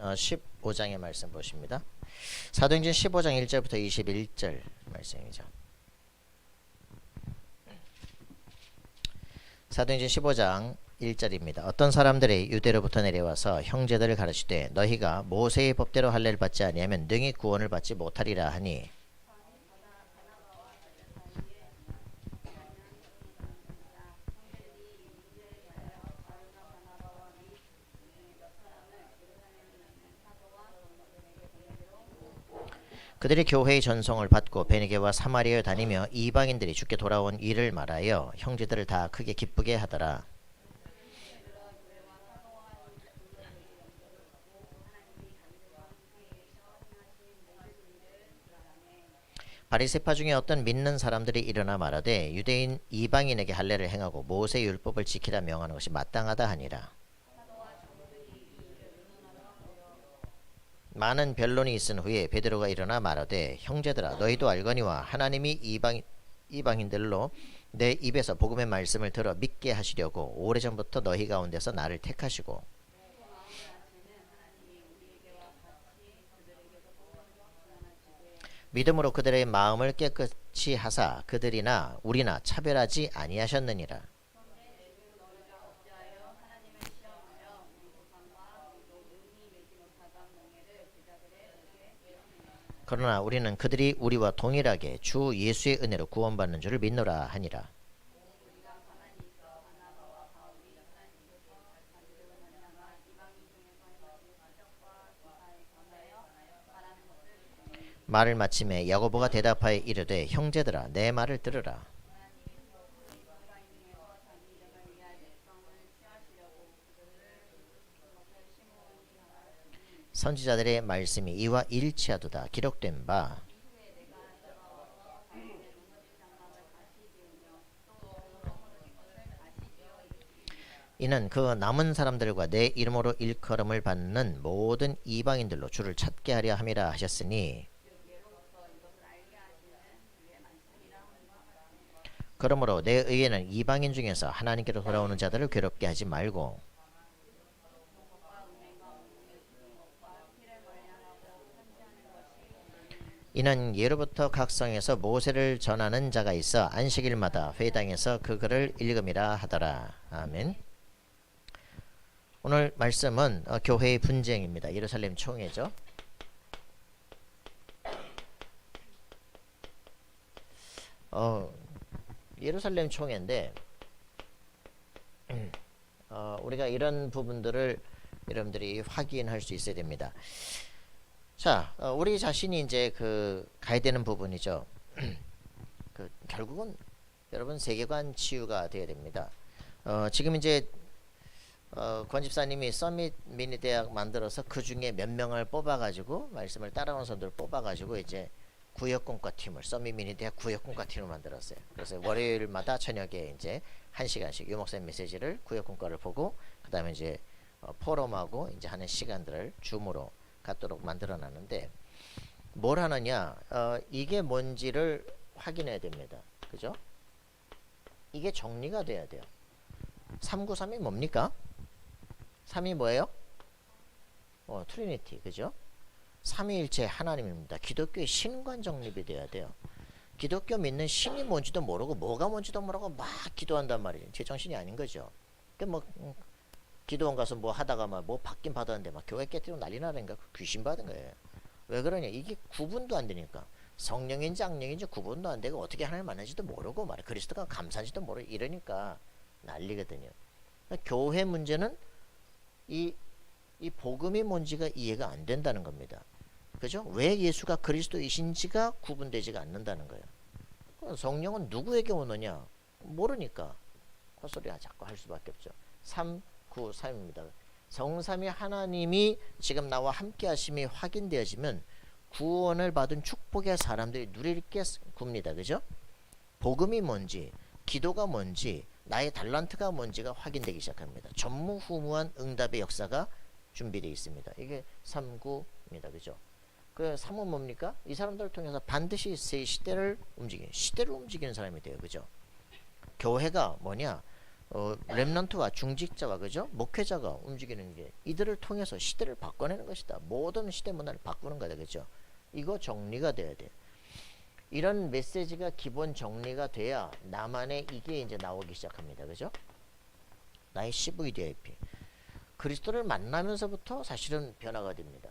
15장의 말씀 보십니다. 사도행전 15장 1절부터 21절 말씀이죠. 사도행전 15장 1절입니다. 어떤 사람들이 유대로부터 내려와서 형제들을 가르치되 너희가 모세의 법대로 할례를 받지 아니하면 능히 구원을 받지 못하리라 하니 그들이 교회의 전송을 받고 베니게와 사마리아에 다니며 이방인들이 주께 돌아온 일을 말하여 형제들을 다 크게 기쁘게 하더라. 바리새파 중에 어떤 믿는 사람들이 일어나 말하되 유대인 이방인에게 할례를 행하고 모세 율법을 지키라 명하는 것이 마땅하다 하니라. 많은 변론이 있은 후에 베드로가 일어나 말하되 형제들아 너희도 알거니와 하나님이 이방인들로 내 입에서 복음의 말씀을 들어 믿게 하시려고 오래전부터 너희 가운데서 나를 택하시고 믿음으로 그들의 마음을 깨끗이 하사 그들이나 우리나 차별하지 아니하셨느니라. 그러나 우리는 그들이 우리와 동일하게 주 예수의 은혜로 구원받는 줄을 믿노라 하니라. 말을 마침에 야고보가 대답하여 이르되 형제들아 내 말을 들으라. 선지자들의 말씀이 이와 일치하도다. 기록된 바 이는 그 남은 사람들과 내 이름으로 일컬음을 받는 모든 이방인들로 주를 찾게 하려 함이라 하셨으니 그러므로 내 의에는 이방인 중에서 하나님께로 돌아오는 자들을 괴롭게 하지 말고 이는 예로부터 각 성에서 모세를 전하는 자가 있어 안식일마다 회당에서 그 글을 읽음이라 하더라. 아멘. 오늘 말씀은 교회의 분쟁입니다. 예루살렘 총회죠. 예루살렘 총회인데 우리가 이런 부분들을 여러분들이 확인할 수 있어야 됩니다. 자, 우리 자신이 이제 가야 되는 부분이죠. 결국은 여러분 세계관 치유가 되어야 됩니다. 지금 이제 권 집사님이 서밋 미니 대학 만들어서 그 중에 몇 명을 뽑아가지고 말씀을 따라오는 사람들을 뽑아가지고 이제 구역공과 팀을 서밋 미니 대학 구역공과 팀을 만들었어요. 그래서 월요일마다 저녁에 이제 1시간씩 유목사님 메시지를 구역공과를 보고 그 다음에 이제 포럼하고 이제 하는 시간들을 줌으로 갖도록 만들어놨는데 뭘 하느냐 이게 뭔지를 확인해야 됩니다. 그죠? 이게 정리가 돼야 돼요. 393이 뭡니까? 3이 뭐예요? 트리니티 그죠? 삼위일체 하나님입니다. 기독교의 신관 정립이 돼야 돼요. 기독교 믿는 신이 뭔지도 모르고 뭐가 뭔지도 모르고 막 기도한단 말이에요. 제정신이 아닌 거죠. 기도원 가서 뭐 하다가 뭐 받긴 받았는데 막 교회 깨뜨리고 난리 나니까 귀신 받은 거예요. 왜 그러냐? 이게 구분도 안 되니까 성령인지 악령인지 구분도 안 되고 어떻게 하나님 만나는지도 모르고 말이야. 그리스도가 감사한지도 모르고 이러니까 난리거든요. 그러니까 교회 문제는 이 복음이 뭔지가 이해가 안 된다는 겁니다. 그죠? 왜 예수가 그리스도이신지가 구분되지가 않는다는 거예요. 성령은 누구에게 오느냐? 모르니까 헛소리 자꾸 할 수밖에 없죠. 393입니다. 성삼위 하나님이 지금 나와 함께 하심이 확인되어지면 구원을 받은 축복의 사람들이 누릴 게 굽니다. 그죠? 복음이 뭔지, 기도가 뭔지, 나의 달란트가 뭔지가 확인되기 시작합니다. 전무후무한 응답의 역사가 준비되어 있습니다. 이게 3구입니다. 그죠? 그 3은 뭡니까? 이 사람들을 통해서 반드시 새 시대를 움직이는 사람이 돼요. 그죠? 교회가 뭐냐? 렘넌트와 중직자와 그죠? 목회자가 움직이는 게 이들을 통해서 시대를 바꿔내는 것이다. 모든 시대 문화를 바꾸는 거다. 그죠? 이거 정리가 돼야 돼. 이런 메시지가 기본 정리가 돼야 나만의 이게 이제 나오기 시작합니다. 그죠? 나의 CVDIP. 그리스도를 만나면서부터 사실은 변화가 됩니다.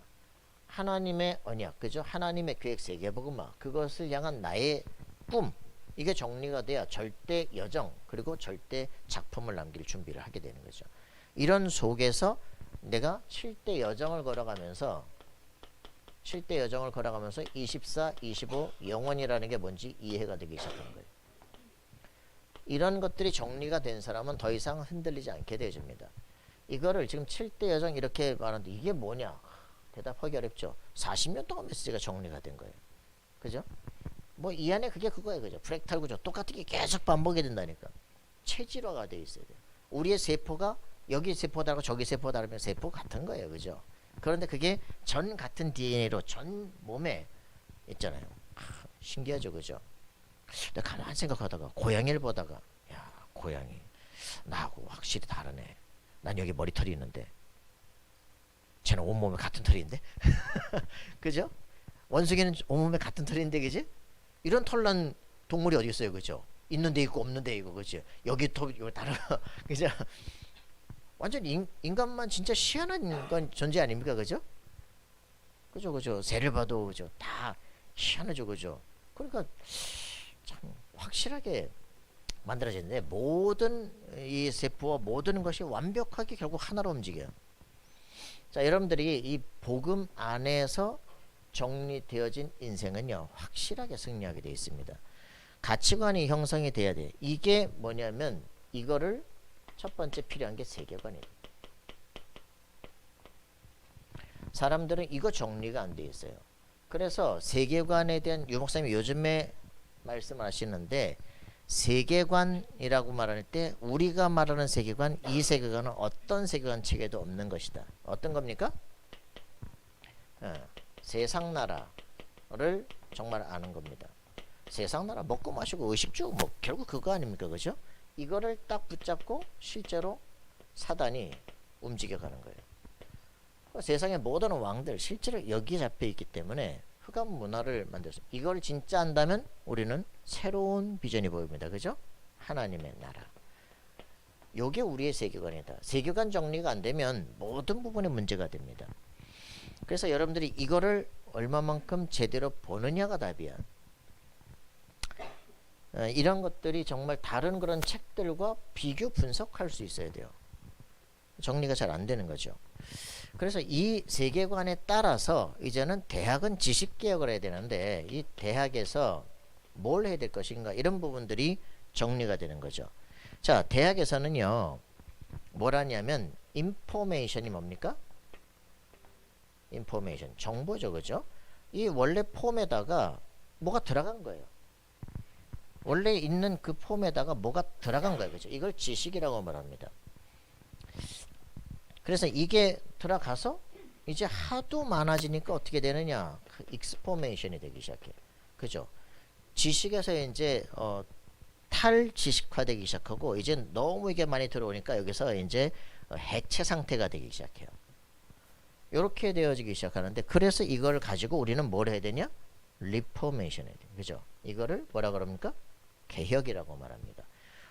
하나님의 언약, 그죠? 하나님의 계획 세계복음화, 그것을 향한 나의 꿈, 이게 정리가 돼야 절대 여정, 그리고 절대 작품을 남길 준비를 하게 되는 거죠. 이런 속에서 내가 쉴대 여정을 걸어가면서 24, 25 영원이라는 게 뭔지 이해가 되기 시작하는 거예요. 이런 것들이 정리가 된 사람은 더 이상 흔들리지 않게 되어집니다. 이거를 지금 7대 여정 이렇게 말하는데 이게 뭐냐? 대답하기 어렵죠. 40년 동안 메시지가 정리가 된 거예요. 그죠? 뭐 이 안에 그게 그거예요. 그죠? 프랙탈 구조 똑같은 게 계속 반복이 된다니까. 체질화가 돼 있어야 돼요. 우리의 세포가 여기 세포 다르고 저기 세포 다르면 세포 같은 거예요. 그죠? 그런데 그게 전 같은 DNA로 전 몸에 있잖아요. 신기하죠. 그죠? 근데 가만히 생각하다가 고양이를 보다가 야 고양이 나하고 확실히 다르네. 난 여기 머리털이 있는데 쟤는 온몸에 같은 털인데 그죠? 원숭이는 온몸에 같은 털인데 그지? 이런 털난 동물이 어디 있어요. 그죠? 있는 데 있고 없는 데 있고 그죠? 여기 털 여기 다른 그죠? 완전 인간만 진짜 희한한 건 존재 아닙니까? 그죠? 그죠? 새를 봐도 그죠? 다 희한하죠. 그죠? 그러니까 참 확실하게 만들어지는데 모든 이 세포와 모든 것이 완벽하게 결국 하나로 움직여요. 자, 여러분들이 이 복음 안에서 정리되어진 인생은요 확실하게 승리하게 되어 있습니다. 가치관이 형성이 돼야 돼. 이게 뭐냐면 이거를 첫 번째 필요한 게 세계관이에요. 사람들은 이거 정리가 안 돼 있어요. 그래서 세계관에 대한 유목사님이 요즘에 말씀하시는데 세계관이라고 말할 때 우리가 말하는 세계관, 이 세계관은 어떤 세계관 책에도 없는 것이다. 어떤 겁니까? 세상 나라를 정말 아는 겁니다. 세상 나라 먹고 마시고 의식주 뭐 결국 그거 아닙니까? 그죠? 이거를 딱 붙잡고 실제로 사단이 움직여가는 거예요. 세상의 모든 왕들 실제로 여기에 잡혀 있기 때문에 흑암 문화를 만들었어요. 이걸 진짜 한다면 우리는 새로운 비전이 보입니다. 그죠? 하나님의 나라. 요게 우리의 세계관이다. 세계관 정리가 안 되면 모든 부분에 문제가 됩니다. 그래서 여러분들이 이거를 얼마만큼 제대로 보느냐가 답이야. 이런 것들이 정말 다른 그런 책들과 비교 분석할 수 있어야 돼요. 정리가 잘 안 되는 거죠. 그래서 이 세계관에 따라서 이제는 대학은 지식개혁을 해야 되는데 이 대학에서 뭘 해야 될 것인가 이런 부분들이 정리가 되는 거죠. 자, 대학에서는요 뭐라냐면 인포메이션이 뭡니까? 인포메이션 정보죠. 그죠? 이 원래 폼에다가 뭐가 들어간 거예요. 원래 있는 그 폼에다가 뭐가 들어간 거예요. 그죠? 이걸 지식이라고 말합니다. 그래서 이게 들어가서 이제 하도 많아지니까 어떻게 되느냐? 그 익스포메이션이 되기 시작해요. 그죠? 지식에서 이제 탈지식화되기 시작하고 이제 너무 이게 많이 들어오니까 여기서 이제 해체 상태가 되기 시작해요. 이렇게 되어지기 시작하는데 그래서 이걸 가지고 우리는 뭘 해야 되냐? 리포메이션 해야 돼요. 그죠? 이거를 뭐라 그럽니까? 개혁이라고 말합니다.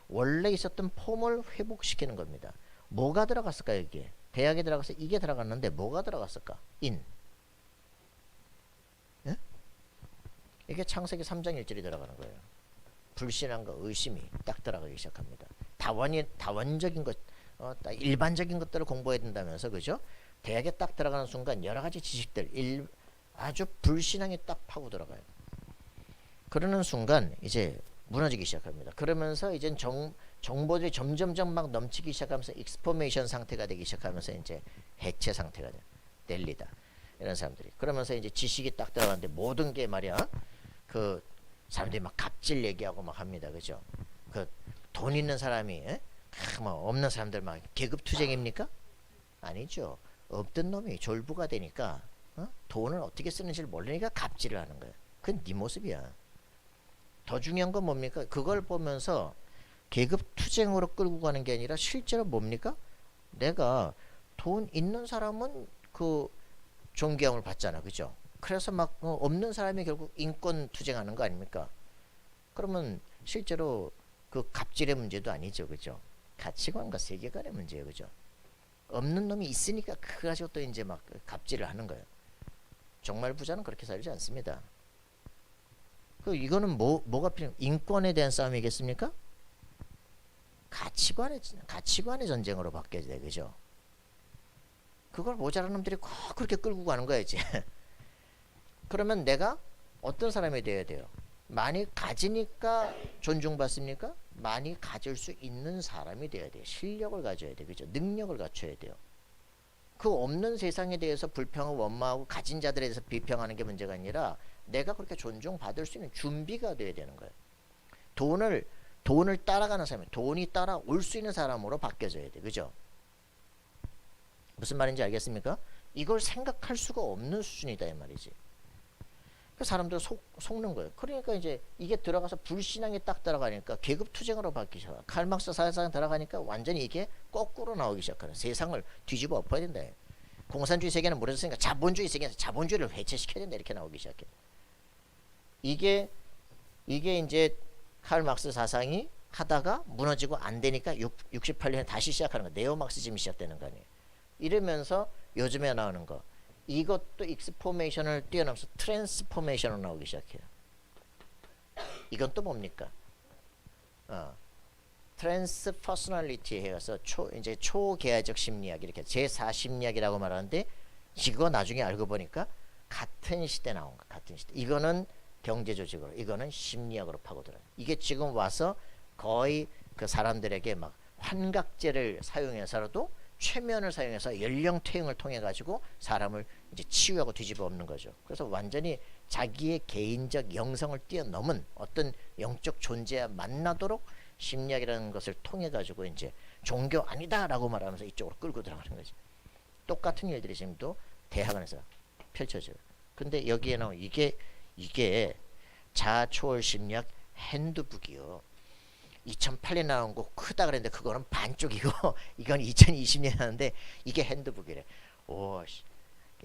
원래 있었던 폼을 회복시키는 겁니다. 뭐가 들어갔을까 여기에? 대학에 들어가서 이게 들어갔는데 뭐가 들어갔을까? 예? 이게 창세기 3장 1절이 들어가는 거예요. 불신앙과 의심이 딱 들어가기 시작합니다. 다원적인 것, 일반적인 것들을 공부해야 된다면서 그죠? 대학에 딱 들어가는 순간 여러 가지 지식들, 아주 불신앙이 딱 파고 들어가요. 그러는 순간 이제 무너지기 시작합니다. 그러면서 이제 정보들이 점점점 막 넘치기 시작하면서 익스포메이션 상태가 되기 시작하면서 이제 해체 상태가 내리다. 이런 사람들이. 그러면서 이제 지식이 딱 들어가는데 모든 게 말이야. 그 사람들이 막 갑질 얘기하고 막 합니다. 그죠? 그 돈 있는 사람이 뭐 없는 사람들 막 계급 투쟁입니까? 아니죠. 없던 놈이 졸부가 되니까 돈을 어떻게 쓰는지를 모르니까 갑질을 하는 거예요. 그건 네 모습이야. 더 중요한 건 뭡니까? 그걸 보면서 계급 투쟁으로 끌고 가는 게 아니라 실제로 뭡니까? 내가 돈 있는 사람은 그 존경을 받잖아, 그죠? 그래서 막 없는 사람이 결국 인권 투쟁하는 거 아닙니까? 그러면 실제로 그 갑질의 문제도 아니죠, 그죠? 가치관과 세계관의 문제예요, 그죠? 없는 놈이 있으니까 그거 가지고 또 이제 막 갑질을 하는 거예요. 정말 부자는 그렇게 살지 않습니다. 그 이거는 뭐가 필요? 인권에 대한 싸움이겠습니까? 가치관의 전쟁으로 바뀌어야 돼, 그죠? 그걸 모자란 놈들이 꼭 그렇게 끌고 가는 거야 이제. 그러면 내가 어떤 사람이 되어야 돼요? 많이 가지니까 존중받습니까? 많이 가질 수 있는 사람이 되어야 돼요. 실력을 가져야 돼요, 그죠? 능력을 갖춰야 돼요. 그 없는 세상에 대해서 불평을 원망하고 가진 자들에 대해서 비평하는 게 문제가 아니라 내가 그렇게 존중받을 수 있는 준비가 돼야 되는 거예요. 돈을 따라가는 사람이, 돈이 따라올 수 있는 사람으로 바뀌어져야 돼, 그죠? 무슨 말인지 알겠습니까? 이걸 생각할 수가 없는 수준이다 이 말이지. 그 사람들 속는 거예요. 그러니까 이제 이게 들어가서 불신앙이 딱 들어가니까 계급 투쟁으로 바뀌기 시작해요. 칼막스 사회상 들어가니까 완전히 이게 거꾸로 나오기 시작하는, 세상을 뒤집어 엎어야 된다. 공산주의 세계는 무너졌으니까 자본주의 세계에서 자본주의를 해체시켜야 된다, 이렇게 나오기 시작해. 이게 이제 칼막스 사상이 하다가 무너지고 안 되니까 68년에 다시 시작하는 거, 네오막시즘이 시작되는 거 아니에요. 이러면서 요즘에 나오는 거, 이것도 익스포메이션을 뛰어넘어서 트랜스포메이션으로 나오기 시작해요. 이건 또 뭡니까? 트랜스 퍼스널리티에 해서 이제 초계화적 심리학, 이렇게 제4 심리학이라고 말하는데, 이거 나중에 알고 보니까 같은 시대 나온 거, 같은 시대. 이거는 경제 조직으로, 이거는 심리학으로 파고들어요. 이게 지금 와서 거의 그 사람들에게 막 환각제를 사용해서라도 최면을 사용해서 연령 퇴행을 통해 가지고 사람을 이제 치유하고 뒤집어 엎는 거죠. 그래서 완전히 자기의 개인적 영성을 뛰어넘은 어떤 영적 존재와 만나도록 심리학이라는 것을 통해 가지고 이제 종교 아니다라고 말하면서 이쪽으로 끌고 들어가는 거지. 똑같은 일들이 지금도 대학원에서 펼쳐져요. 근데 여기에 나온 이게 자아초월 심리학 핸드북이요. 2008년 나온 거 크다 그랬는데 그거는 반쪽이고 이건 2020년 하는데 이게 핸드북이래. 오,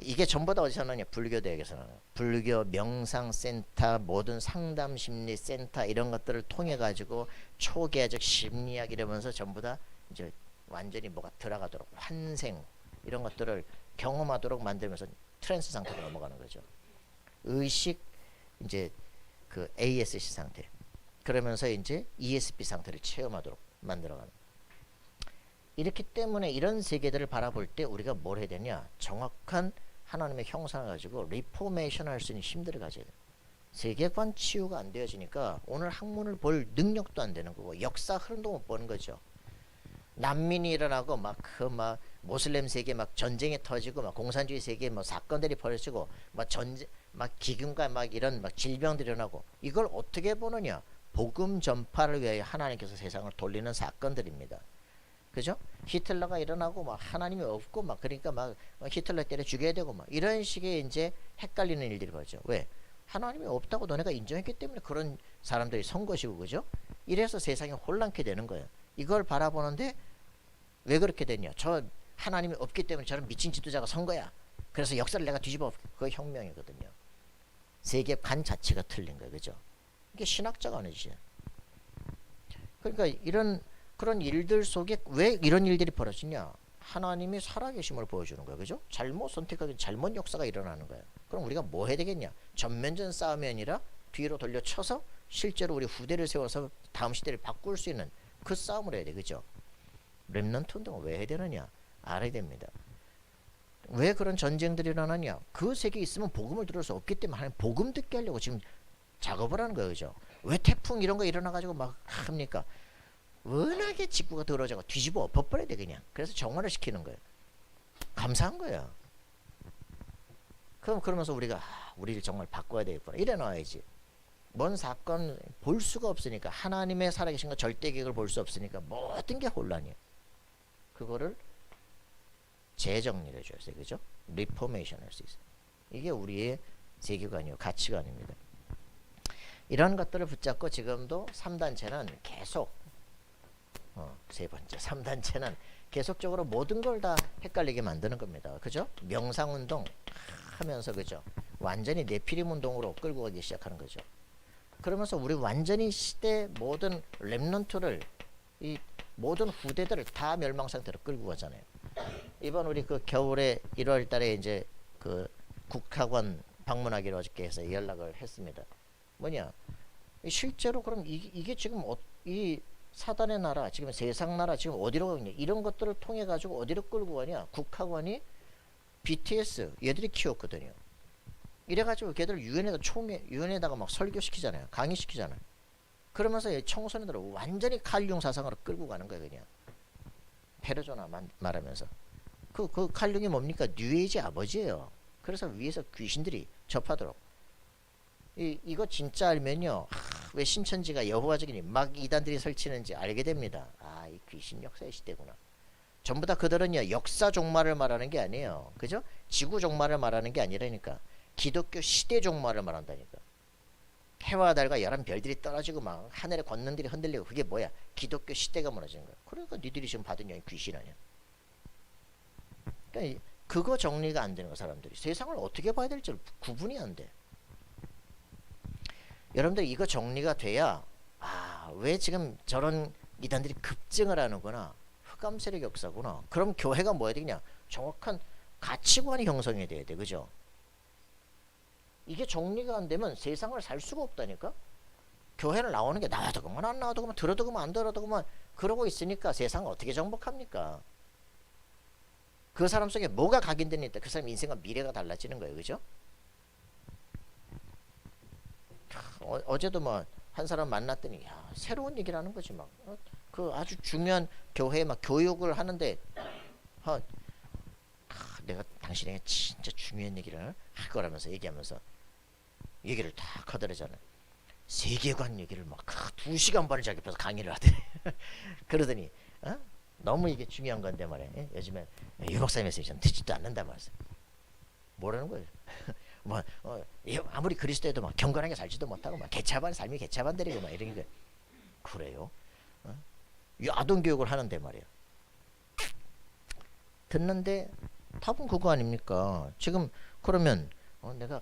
이게 전부 다 어디서 나냐? 불교 대학에서 나와요. 불교 명상센터, 모든 상담심리센터 이런 것들을 통해 가지고 초계적 심리학 이러면서 전부 다 이제 완전히 뭐가 들어가도록 환생 이런 것들을 경험하도록 만들면서 트랜스 상태로 넘어가는 거죠. 의식 이제 그 ASC 상태. 그러면서 이제 ESP 상태를 체험하도록 만들어가는. 이렇기 때문에 이런 세계들을 바라볼 때 우리가 뭘 해야 되냐? 정확한 하나님의 형상을 가지고 리포메이션 할 수 있는 힘들을 가져야 돼요. 세계관 치유가 안 되어지니까 오늘 학문을 볼 능력도 안 되는 거고 역사 흐름도 못 보는 거죠. 난민이 일어나고 막 모슬렘 세계 막 전쟁이 터지고 막 공산주의 세계 뭐 사건들이 벌어지고 막 전쟁 막 기근과 막 이런 막 질병들이 일어나고 이걸 어떻게 보느냐? 복음 전파를 위하여 하나님께서 세상을 돌리는 사건들입니다. 그죠? 히틀러가 일어나고 막 하나님이 없고 막 그러니까 막 히틀러 때려 죽여야 되고 막 이런 식의 이제 헷갈리는 일들이 벌어져. 왜? 하나님이 없다고 너네가 인정했기 때문에 그런 사람들이 선 것이고, 그죠? 이래서 세상이 혼란케 되는 거예요. 이걸 바라보는데 왜 그렇게 됐냐? 저 하나님이 없기 때문에 저런 미친 지도자가 선 거야. 그래서 역사를 내가 뒤집어. 그거 혁명이거든요. 세계관 자체가 틀린 거예요, 그죠? 이게 신학자가 하는 짓이야. 그러니까 그런 일들 속에 왜 이런 일들이 벌어지냐? 하나님이 살아계심을 보여주는 거야, 그죠? 잘못 선택하기, 잘못 역사가 일어나는 거야. 그럼 우리가 뭐 해야 되겠냐? 전면전 싸움이 아니라 뒤로 돌려쳐서 실제로 우리 후대를 세워서 다음 시대를 바꿀 수 있는 그 싸움을 해야 돼, 그죠? 렘넌트 운동을 왜 해야 되느냐? 알아야 됩니다. 왜 그런 전쟁들이 일어나냐? 그 세계에 있으면 복음을 들을 수 없기 때문에 하나님 복음 듣게 하려고 지금 작업을 하는 거예요, 그죠? 왜 태풍 이런 거 일어나가지고 막 합니까? 워낙에 직구가 더러워져서 뒤집어 엎어버려야 돼 그냥. 그래서 정화를 시키는 거예요. 감사한 거예요. 그러면서 우리를 정말 바꿔야 되겠구나. 이래 놔야지. 뭔 사건 볼 수가 없으니까, 하나님의 살아계신 거 절대 계획을 볼 수 없으니까 모든 게 혼란이에요. 그거를 재정리를 해줘야 돼요, 그죠? 리포메이션 할 수 있어요. 이게 우리의 세계관이요, 가치관입니다. 이런 것들을 붙잡고 지금도 3단체는 계속 세 번째, 3단체는 계속적으로 모든 걸 다 헷갈리게 만드는 겁니다. 그죠? 명상운동 하면서, 그죠? 완전히 네피림 운동으로 끌고 가기 시작하는 거죠. 그러면서 우리 완전히 시대 모든 랩런트를, 이 모든 후대들을 다 멸망 상태로 끌고 가잖아요. 이번 우리 그 겨울에 1월 달에 이제 그 국학원 방문하기로 어저께 해서 연락을 했습니다. 뭐냐? 실제로 그럼 이게 지금 이 사단의 나라, 지금 세상 나라 지금 어디로 가냐? 이런 것들을 통해 가지고 어디로 끌고 가냐? 국학원이 BTS 얘들이 키웠거든요. 이래가지고 걔들 유엔에다가 막 설교시키잖아요. 강의시키잖아요. 그러면서 청소년들을 완전히 칼융 사상으로 끌고 가는 거예요. 그냥 페르조나 말하면서 그 칼융이 뭡니까? 뉴에이지 아버지예요. 그래서 위에서 귀신들이 접하도록 이거 진짜 알면요, 왜 신천지가 여호와적이니 막 이단들이 설치는지 알게 됩니다. 아, 이 귀신 역사의 시대구나. 전부 다 그들은요, 역사 종말을 말하는 게 아니에요. 그죠? 지구 종말을 말하는 게 아니라니까. 기독교 시대 종말을 말한다니까. 해와 달과 열한 별들이 떨어지고 막 하늘에 권능들이 흔들리고, 그게 뭐야? 기독교 시대가 무너지는 거야. 그러니까 니들이 지금 받은 영이 귀신 아니야. 그러니까 그거 정리가 안 되는 거, 사람들이. 세상을 어떻게 봐야 될지 구분이 안 돼. 여러분들 이거 정리가 돼야, 아, 왜 지금 저런 이단들이 급증을 하는구나. 흑암세력 역사구나. 그럼 교회가 뭐 해야 되냐? 정확한 가치관이 형성이 돼야 돼. 그죠? 이게 정리가 안 되면 세상을 살 수가 없다니까. 교회를 나오는 게 나와도 그만 안 나와도 그만 들어도 그만 안 들어도 그만 그러고 있으니까 세상을 어떻게 정복합니까? 그 사람 속에 뭐가 각인되는 있다. 그 사람 인생과 미래가 달라지는 거예요. 그죠? 어제도 뭐 한 사람 만났더니, 야, 새로운 얘기를 하는 거지. 막 그 아주 중요한 교회에 막 교육을 하는데, 내가 당신에게 진짜 중요한 얘기를 할 거라면서 얘기하면서 얘기를 다 커다르잖아요. 세계관 얘기를 막 2시간 반을 자기 앞에서 강의를 하더니 그러더니, 너무 이게 중요한 건데 말이야. 요즘에 유 박사님 말씀이 듣지도 않는다 말이야. 뭐라는 거예요? 뭐 아무리 그리스도에도 막 경건하게 살지도 못하고 막 삶이 개차반들이고 막 이런 게 그래요? 이 아동 교육을 하는데 말이야. 듣는데 답은 그거 아닙니까? 지금 그러면 내가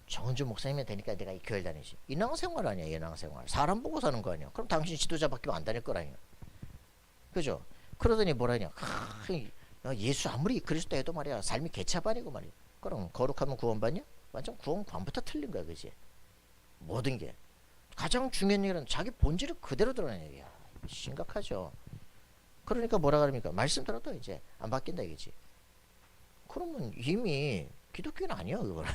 정은주 목사님이 되니까 내가 이 교회 다니지. 인왕생활 아니야, 인왕생활. 사람 보고 사는 거 아니야. 그럼 당신 지도자 밖에 안 다닐 거라니까. 그죠? 그러더니 뭐라냐? 예수 아무리 그리스도 해도 말이야, 삶이 개차반이고 말이야. 그럼 거룩하면 구원받냐? 완전 구원관부터 틀린 거야, 그지? 모든 게 가장 중요한 얘기는 자기 본질을 그대로 드러내는 얘기야. 심각하죠. 그러니까 뭐라 그럽니까? 말씀 들어도 이제 안 바뀐다 이거지. 그러면 이미 기독교는 아니야, 그거는.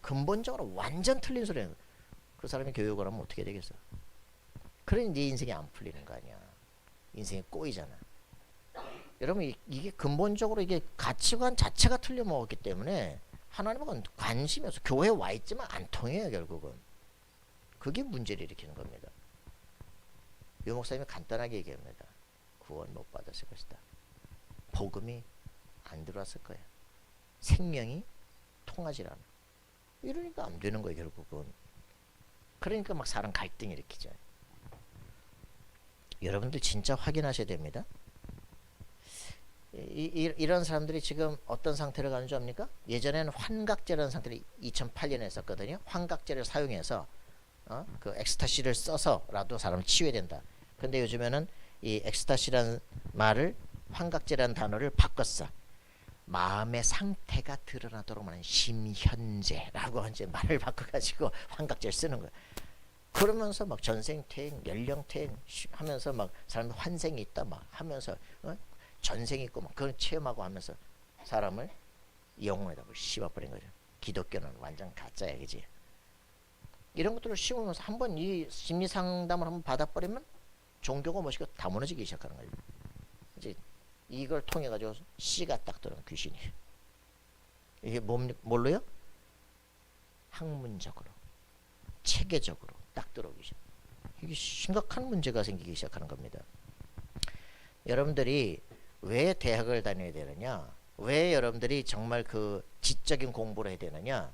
근본적으로 완전 틀린 소리야. 그 사람이 교육을 하면 어떻게 되겠어? 그러니 네 인생이 안 풀리는 거 아니야. 인생이 꼬이잖아. 여러분, 이게 근본적으로 이게 가치관 자체가 틀려 먹었기 때문에 하나님은 관심이 없어. 교회에 와 있지만 안 통해요, 결국은. 그게 문제를 일으키는 겁니다. 유 목사님이 간단하게 얘기합니다. 구원 못 받았을 것이다. 복음이 안 들어왔을 거야. 생명이 통하지 않아. 이러니까 안 되는 거예요, 결국은. 그러니까 막 사람 갈등 일으키죠. 여러분들 진짜 확인하셔야 됩니다. 이런 사람들이 지금 어떤 상태를 가는 줄 압니까? 예전에는 환각제라는 상태를 2008년에 했었거든요. 환각제를 사용해서 그 엑스타시를 써서라도 사람을 치유해야 된다. 근데 요즘에는 이 엑스타시라는 말을, 환각제라는 단어를 바꿨어. 마음의 상태가 드러나도록 하는 심현재라고 이제 말을 바꿔가지고 환각제를 쓰는 거야. 그러면서 막 전생퇴행, 연령퇴행 하면서 막 사람 환생이 있다 막 하면서 전생이 있고 막 그런 체험하고 하면서 사람을 영혼에다 씹어버린 거죠. 기독교는 완전 가짜야, 그지? 이런 것들을 씹으면서 한번 이 심리 상담을 한번 받아버리면 종교가 무엇이고 다 무너지기 시작하는 거예요. 이제 이걸 통해 가지고 씨가 딱 들어온 귀신이. 이게 뭘로요? 학문적으로, 체계적으로 딱 들어오기 시작. 이게 심각한 문제가 생기기 시작하는 겁니다. 여러분들이 왜 대학을 다녀야 되느냐? 왜 여러분들이 정말 그 지적인 공부를 해야 되느냐?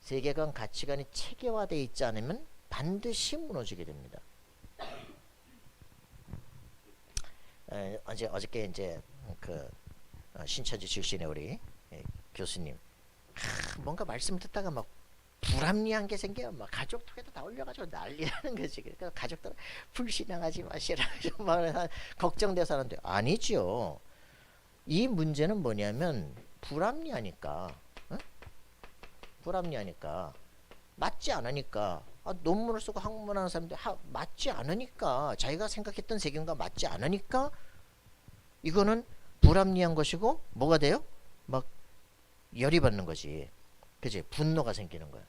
세계관, 가치관이 체계화되어 있지 않으면 반드시 무너지게 됩니다. 어저께 이제 그 신천지 출신의 우리 교수님 뭔가 말씀 듣다가 막 불합리한 게 생겨요. 막 가족 통해서 다 올려가지고 난리라는 거지. 그러니까 가족들 불신앙하지 마시라. 막 걱정돼서 하는데 아니죠. 이 문제는 뭐냐면 불합리하니까, 어? 불합리하니까 맞지 않으니까 논문을 쓰고 학문하는 사람들 맞지 않으니까 자기가 생각했던 세계관과 맞지 않으니까 이거는 불합리한 것이고 뭐가 돼요? 막 열이 받는 거지. 그지? 분노가 생기는 거야.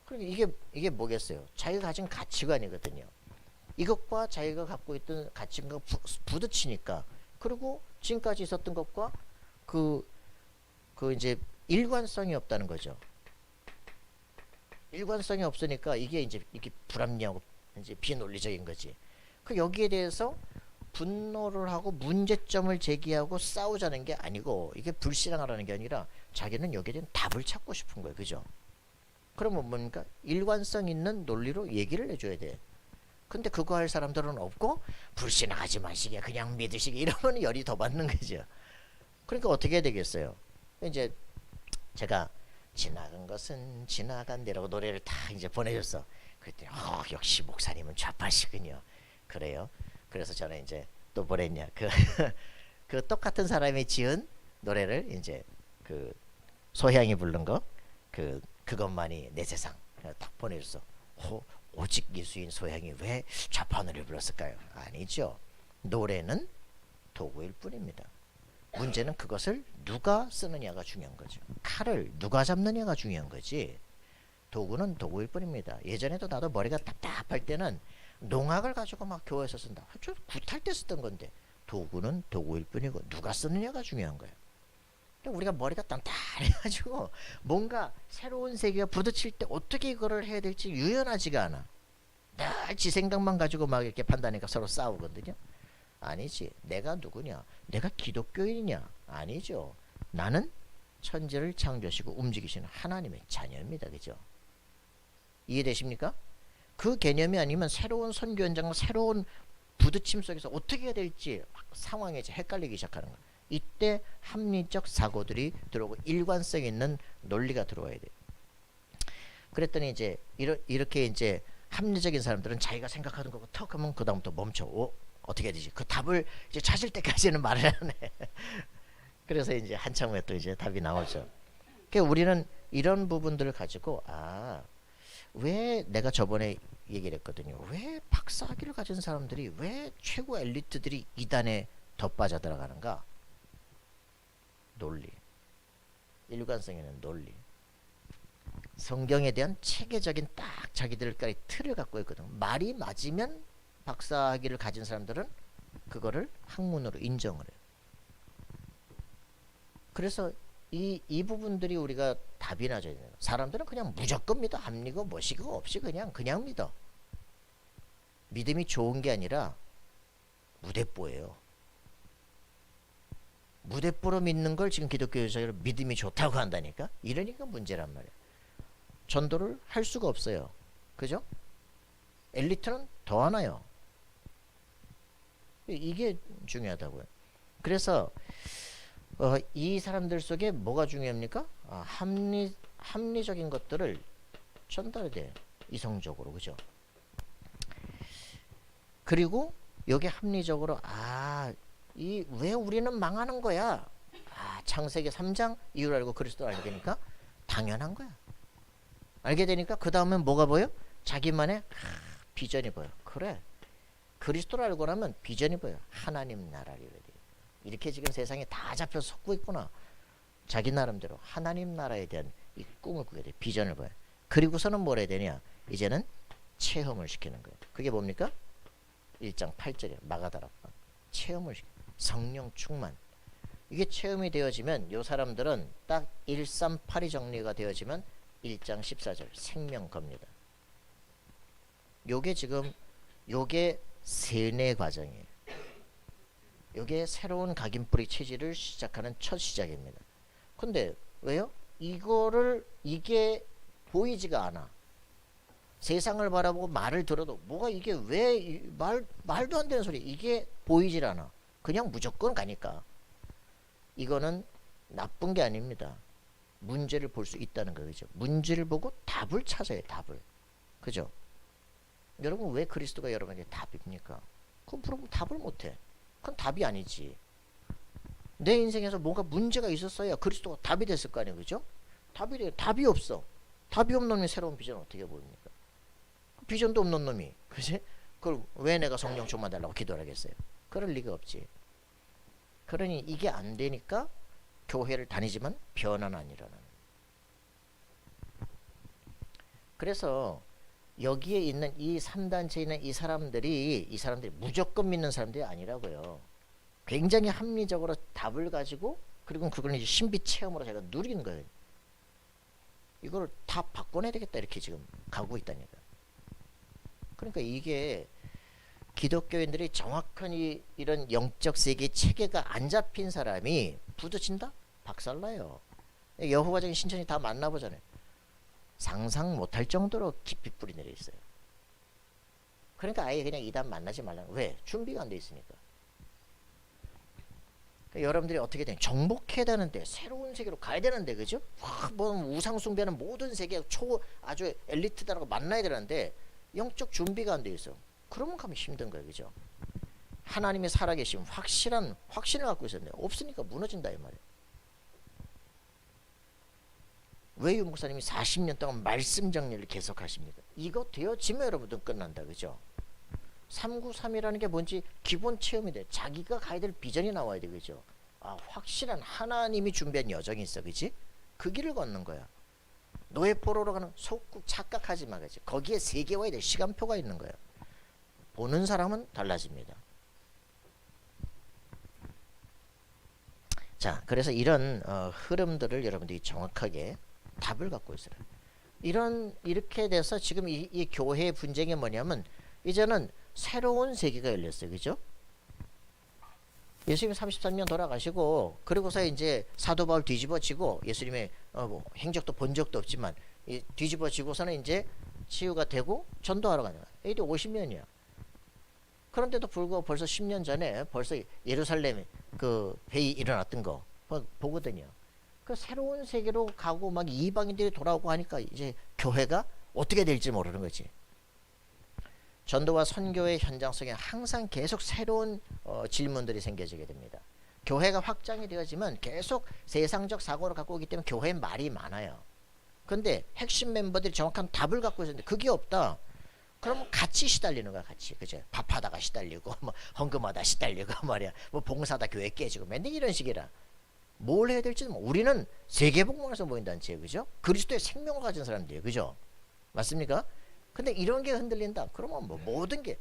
그러니까 이게 뭐겠어요? 자기가 가진 가치관이거든요. 이것과 자기가 갖고 있던 가치관과 부딪히니까 그리고 지금까지 있었던 것과 그 이제 일관성이 없다는 거죠. 일관성이 없으니까 이게 불합리하고 이제 비논리적인 거지. 그 여기에 대해서 분노를 하고 문제점을 제기하고 싸우자는 게 아니고 이게 불신앙하라는 게 아니라 자기는 여기에 대한 답을 찾고 싶은 거예요. 그죠? 그러면 뭡니까? 일관성 있는 논리로 얘기를 해줘야 돼. 근데 그거 할 사람들은 없고 불신앙하지 마시게 그냥 믿으시게 이러면 열이 더 받는 거죠. 그러니까 어떻게 해야 되겠어요? 이제 제가 지나간 것은 지나간 대로 노래를 다 이제 보내줬어. 그랬더니 역시 목사님은 좌파시군요. 그래요. 그래서 저는 이제 또 뭐랬냐 그 똑같은 사람이 지은 노래를 이제 그 소향이 부른 거 그것만이 내 세상 딱 보내줬어. 오직 예수인 소향이 왜 좌파 노래 불렀을까요? 아니죠. 노래는 도구일 뿐입니다. 문제는 그것을 누가 쓰느냐가 중요한 거죠. 칼을 누가 잡느냐가 중요한 거지. 도구는 도구일 뿐입니다. 예전에도 나도 머리가 답답할 때는 농악을 가지고 막 교회에서 쓴다. 저 굿할 때 쓰던 건데 도구는 도구일 뿐이고 누가 쓰느냐가 중요한 거예요. 우리가 머리가 단단해가지고 뭔가 새로운 세계가 부딪힐 때 어떻게 이거를 해야 될지 유연하지가 않아. 늘 지 생각만 가지고 막 이렇게 판단하니까 서로 싸우거든요. 아니지. 내가 누구냐? 내가 기독교인이냐? 아니죠. 나는 천지를 창조하시고 움직이시는 하나님의 자녀입니다. 그죠? 이해되십니까? 그 개념이 아니면 새로운 선교 현장과 새로운 부딪힘 속에서 어떻게 해야 될지 상황에 헷갈리기 시작하는 거예요. 이때 합리적 사고들이 들어오고 일관성 있는 논리가 들어와야 돼요. 그랬더니 이제 이렇게 이제 합리적인 사람들은 자기가 생각하는 거고 턱 하면 그 다음부터 멈춰. 어떻게 해야 되지? 그 답을 이제 찾을 때까지는 말을 안 해. 그래서 이제 한참 후에 또 이제 답이 나오죠. 그러니까 우리는 이런 부분들을 가지고 왜 내가 저번에 얘기를 했거든요. 왜 박사학위를 가진 사람들이 왜 최고 엘리트들이 이단에 더 빠져들어가는가? 논리. 일관성 있는 논리. 성경에 대한 체계적인 딱 자기들까지 틀을 갖고 있거든. 말이 맞으면 박사학위를 가진 사람들은 그거를 학문으로 인정을 해요. 그래서 이 부분들이 우리가 답이나 줘야 돼요. 사람들은 그냥 무조건 믿어. 합리고 멋이고 없이 그냥 믿어. 믿음이 좋은 게 아니라 무대뽀예요. 무대뽀로 믿는 걸 지금 기독교에서 믿음이 좋다고 한다니까? 이러니까 문제란 말이야. 전도를 할 수가 없어요. 그죠? 엘리트는 더 하나요. 이게 중요하다고요. 그래서 이 사람들 속에 뭐가 중요합니까? 합리적인 것들을 전달해야 돼요. 이성적으로. 그죠? 그리고 여기 합리적으로 왜 우리는 망하는 거야? 창세기 3장 이유를 알고 그리스도를 알게 되니까 당연한 거야. 알게 되니까 그 다음엔 뭐가 보여? 자기만의 비전이 보여. 그래. 그리스도를 알고 나면 비전이 보여. 하나님 나라를 이루어야 돼. 이렇게 지금 세상에 다 잡혀서 속고 있구나. 자기 나름대로 하나님 나라에 대한 이 꿈을 꾸게 돼. 비전을 보여. 그리고서는 뭘 해야 되냐? 이제는 체험을 시키는 거예요. 그게 뭡니까? 1장 8절에 마가다락방. 체험을 시켜. 성령 충만. 이게 체험이 되어지면 요 사람들은 딱 138이 정리가 되어지면 1장 14절 생명 겁니다. 요게 세뇌 과정이에요. 요게 새로운 각인뿌리 체질을 시작하는 첫 시작입니다. 근데 왜요? 이게 보이지가 않아. 세상을 바라보고 말을 들어도 뭐가 이게 왜 말도 안 되는 소리 이게 보이질 않아. 그냥 무조건 가니까. 이거는 나쁜 게 아닙니다. 문제를 볼 수 있다는 거죠. 문제를 보고 답을 찾아요. 답을. 그죠? 여러분 왜 그리스도가 여러분에게 답입니까? 그럼 물어보면 답을 못해. 그건 답이 아니지. 내 인생에서 뭔가 문제가 있었어야 그리스도가 답이 됐을 거 아니에요. 그죠? 답이 없어. 답이 없는 놈이 새로운 비전을 어떻게 보입니까? 비전도 없는 놈이 그지? 그걸 왜 내가 성령 충만 달라고 기도를 하겠어요? 그럴 리가 없지. 그러니 이게 안 되니까 교회를 다니지만 변화는 안 일어나는. 그래서 여기에 있는 이 3단체에 있는 이 사람들이 무조건 믿는 사람들이 아니라고요. 굉장히 합리적으로 답을 가지고 그리고 그걸 이제 신비 체험으로 제가 누리는 거예요. 이걸 다 바꿔내야 되겠다 이렇게 지금 가고 있다니까. 그러니까 이게 기독교인들이 정확한 이런 영적 세계 체계가 안 잡힌 사람이 부딪힌다? 박살나요. 여호와적인 신천이 다 만나보잖아요. 상상 못할 정도로 깊이 뿌리 내려 있어요. 그러니까 아예 그냥 이단 만나지 말라는. 왜? 준비가 안 돼 있으니까. 그러니까 여러분들이 어떻게 돼? 정복해야 되는데 새로운 세계로 가야 되는데 그죠? 뭐 우상 숭배하는 모든 세계 아주 엘리트다라고 만나야 되는데 영적 준비가 안 돼 있어. 그러면 가면 힘든 거예요. 그죠? 하나님이 살아계신 확실을 갖고 있었는데 없으니까 무너진다 이 말이에요. 왜 유 목사님이 40년 동안 말씀 정리를 계속 하십니까? 이거 되어지면 여러분들 끝난다. 그죠? 393이라는 게 뭔지 기본 체험이 돼. 자기가 가야 될 비전이 나와야 돼. 그죠? 아, 확실한 하나님이 준비한 여정이 있어. 그지? 그 길을 걷는 거야. 노예포로로 가는 속국 착각하지 마. 그지? 거기에 세계화에 대한 시간표가 있는 거야. 보는 사람은 달라집니다. 자, 그래서 이런 흐름들을 여러분들이 정확하게 답을 갖고 있어요. 이렇게 돼서 지금 이 교회의 분쟁이 뭐냐면 이제는 새로운 세계가 열렸어요. 그죠? 예수님 33년 돌아가시고 그리고서 이제 사도 바울 뒤집어지고 예수님의 뭐 행적도 본 적도 없지만 뒤집어지고서는 이제 치유가 되고 전도하러 가는 거야. AD 50년이야. 그런데도 불구하고 벌써 10년 전에 벌써 예루살렘 그 회의 일어났던 거 보거든요. 그 새로운 세계로 가고 막 이방인들이 돌아오고 하니까 이제 교회가 어떻게 될지 모르는 거지. 전도와 선교의 현장 속에 항상 계속 새로운 질문들이 생겨지게 됩니다. 교회가 확장이 되어지면 계속 세상적 사고를 갖고 오기 때문에 교회에 말이 많아요. 근데 핵심 멤버들이 정확한 답을 갖고 있었는데 그게 없다. 그러면 같이 시달리는 거야. 같이. 그죠? 밥하다가 시달리고 뭐 헌금하다 시달리고 말이야. 뭐 봉사하다 교회 깨지고 맨날 이런 식이라. 뭘 해야 될지는 우리는 세계복음에서 모인 단체예요. 그죠? 그리스도의 생명을 가진 사람들이에요. 그죠? 맞습니까? 근데 이런 게 흔들린다. 그러면 뭐 모든 게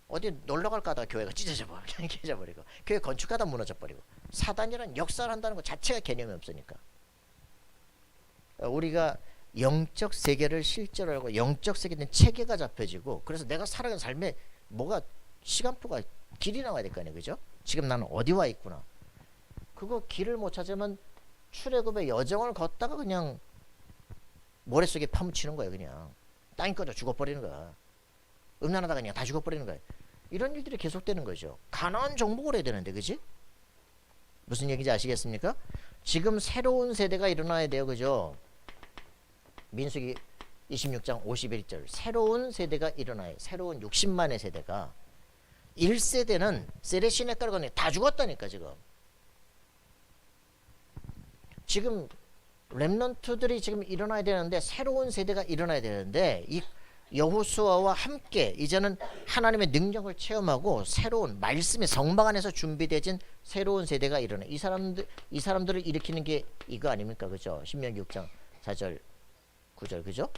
어디 놀러 갈까 하다가 교회가 찢어져 버리고 교회 건축하다 무너져 버리고 사단이란 역사를 한다는 것 자체가 개념이 없으니까. 우리가 영적 세계를 실제로 알고 영적 세계는 체계가 잡혀지고 그래서 내가 살아가는 삶에 뭐가 시간표가 길이 나와야 될 거 아니에요. 그죠? 지금 나는 어디 와 있구나. 그거 길을 못 찾으면 출애굽의 여정을 걷다가 그냥 모래 속에 파묻히는 거예요. 그냥 땅이 꺼져 죽어버리는 거야. 음란하다가 그냥 다 죽어버리는 거야. 이런 일들이 계속되는 거죠. 가나안 정복을 해야 되는데 그지? 무슨 얘기인지 아시겠습니까? 지금 새로운 세대가 일어나야 돼요. 그죠? 민수기 26장 51절 새로운 세대가 일어나요. 새로운 60만의 세대가 1세대는 세레시네가를 건네 다 죽었다니까 지금 렘넌트들이 지금 일어나야 되는데 새로운 세대가 일어나야 되는데 이 여호수아와 함께 이제는 하나님의 능력을 체험하고 새로운 말씀의 성막 안에서 준비되진 새로운 세대가 일어나. 이 사람들을 일으키는 게 이거 아닙니까? 그죠? 신명기 6장 4절 9절 그죠?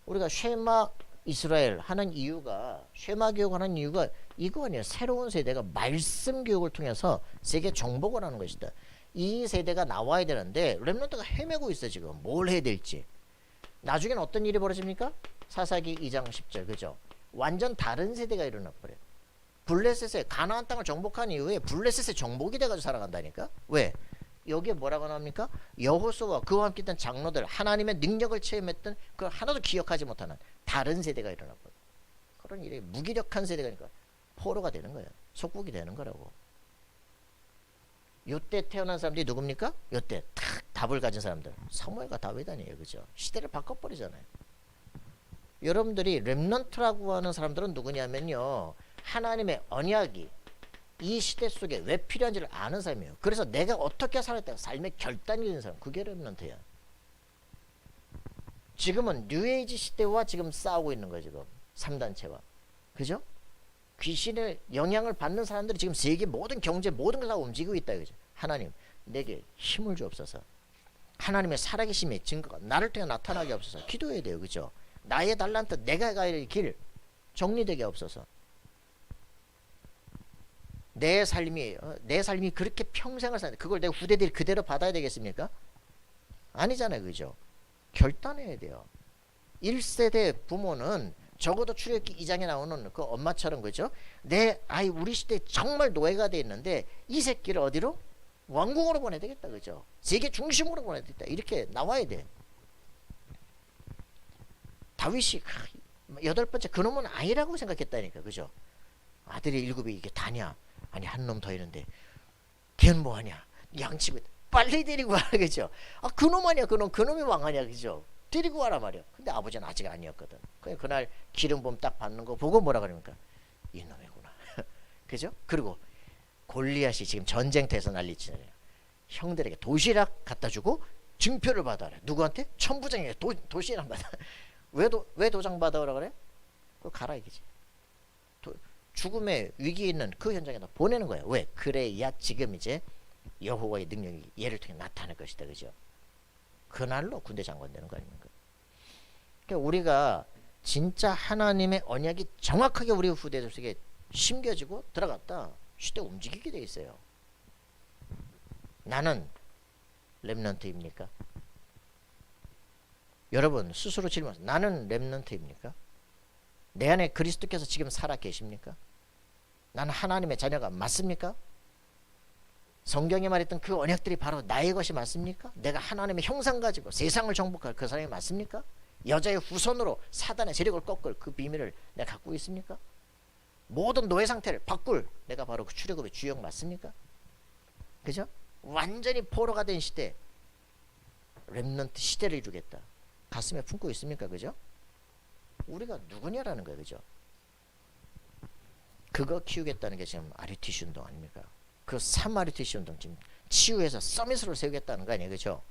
우리가 쉐마 이스라엘 하는 이유가 쉐마 교육하는 이유가 이거 아니에요. 새로운 세대가 말씀 교육을 통해서 세계 정복을 하는 것이다. 이 세대가 나와야 되는데 렘넌트가 헤매고 있어. 지금 뭘 해야 될지. 나중에는 어떤 일이 벌어집니까? 사사기 2장 10절 그죠? 완전 다른 세대가 일어나 버려요. 블레셋에 가나안 땅을 정복한 이후에 블레셋의 정복이 돼가지고 살아간다니까. 왜? 여기에 뭐라고 나옵니까? 여호수아와 그와 함께 있던 장로들 하나님의 능력을 체험했던 그 하나도 기억하지 못하는 다른 세대가 일어나고 그런 일이 무기력한 세대가 포로가 되는 거예요. 속국이 되는 거라고. 요때 태어난 사람들이 누굽니까? 요때 탁 답을 가진 사람들. 사무엘과 다윗아니에요. 그죠? 시대를 바꿔버리잖아요. 여러분들이 렘넌트라고 하는 사람들은 누구냐면요. 하나님의 언약이 이 시대 속에 왜 필요한지를 아는 사람이에요. 그래서 내가 어떻게 살았다 삶의 결단이 되는 사람. 그게 렘넌트야. 지금은 뉴에이지 시대와 지금 싸우고 있는 거예요. 지금 3단체와. 그죠? 귀신의 영향을 받는 사람들이 지금 세계 모든 경제 모든 걸 다 움직이고 있다. 그죠? 하나님 내게 힘을 주옵소서. 하나님의 살아계심의 증거가 나를 통해 나타나게 없어서 기도해야 돼요. 그죠? 나의 달란트 내가 가야 할 길 정리되게 없어서. 내 삶이 그렇게 평생을 사는 그걸 내 후대들이 그대로 받아야 되겠습니까? 아니잖아요. 그죠? 결단해야 돼요. 1세대 부모는 적어도 출애굽기 2장에 나오는 그 엄마처럼 그죠? 내 아이 우리 시대에 정말 노예가 돼 있는데 이 새끼를 어디로? 왕궁으로 보내야 되겠다. 그죠? 세계 중심으로 보내야 되겠다. 이렇게 나와야 돼. 다윗이 8번째 그놈은 아니라고 생각했다니까. 그죠? 아들이 7이 이게 다냐? 아니 한 놈 더 있는데 걔는 뭐하냐? 양치고 빨리 데리고 와라. 그죠? 아 그놈 아니야. 그놈이 왕하냐. 그죠? 데리고 와라 말이야. 근데 아버지는 아직 아니었거든. 그날 기름 부음 딱 받는 거 보고 뭐라 그러니까 이놈이구나. 그죠? 그리고 골리앗이 지금 전쟁터에서 난리치잖아요. 형들에게 도시락 갖다 주고 증표를 받아라. 누구한테? 천부장에게 도시락 받아. 왜 도장 받아오라 그래? 그거 가라 이거지. 죽음의 위기에 있는 그 현장에다 보내는 거야. 왜? 그래야 지금 이제 여호와의 능력이 얘를 통해 나타날 것이다. 그죠? 그날로 군대 장관 되는 거 아닙니까? 그러니까 우리가 진짜 하나님의 언약이 정확하게 우리 후대들 속에 심겨지고 들어갔다. 시대 움직이게 돼 있어요. 나는 렘넌트입니까? 여러분 스스로 질문하세요. 나는 렘넌트입니까? 내 안에 그리스도께서 지금 살아 계십니까? 나는 하나님의 자녀가 맞습니까? 성경에 말했던 그 언약들이 바로 나의 것이 맞습니까? 내가 하나님의 형상 가지고 세상을 정복할 그 사람이 맞습니까? 여자의 후손으로 사단의 세력을 꺾을 그 비밀을 내가 갖고 있습니까? 모든 노예 상태를 바꿀 내가 바로 그 출애굽의 주역 맞습니까? 그죠? 완전히 포로가 된 시대 렘넌트 시대를 이루겠다. 가슴에 품고 있습니까? 그죠? 우리가 누구냐라는 거예요. 그죠? 그거 키우겠다는 게 지금 RUTC 운동 아닙니까? 그 3RUTC 운동 지금 치유해서 서밋으로 세우겠다는 거 아니에요. 그죠?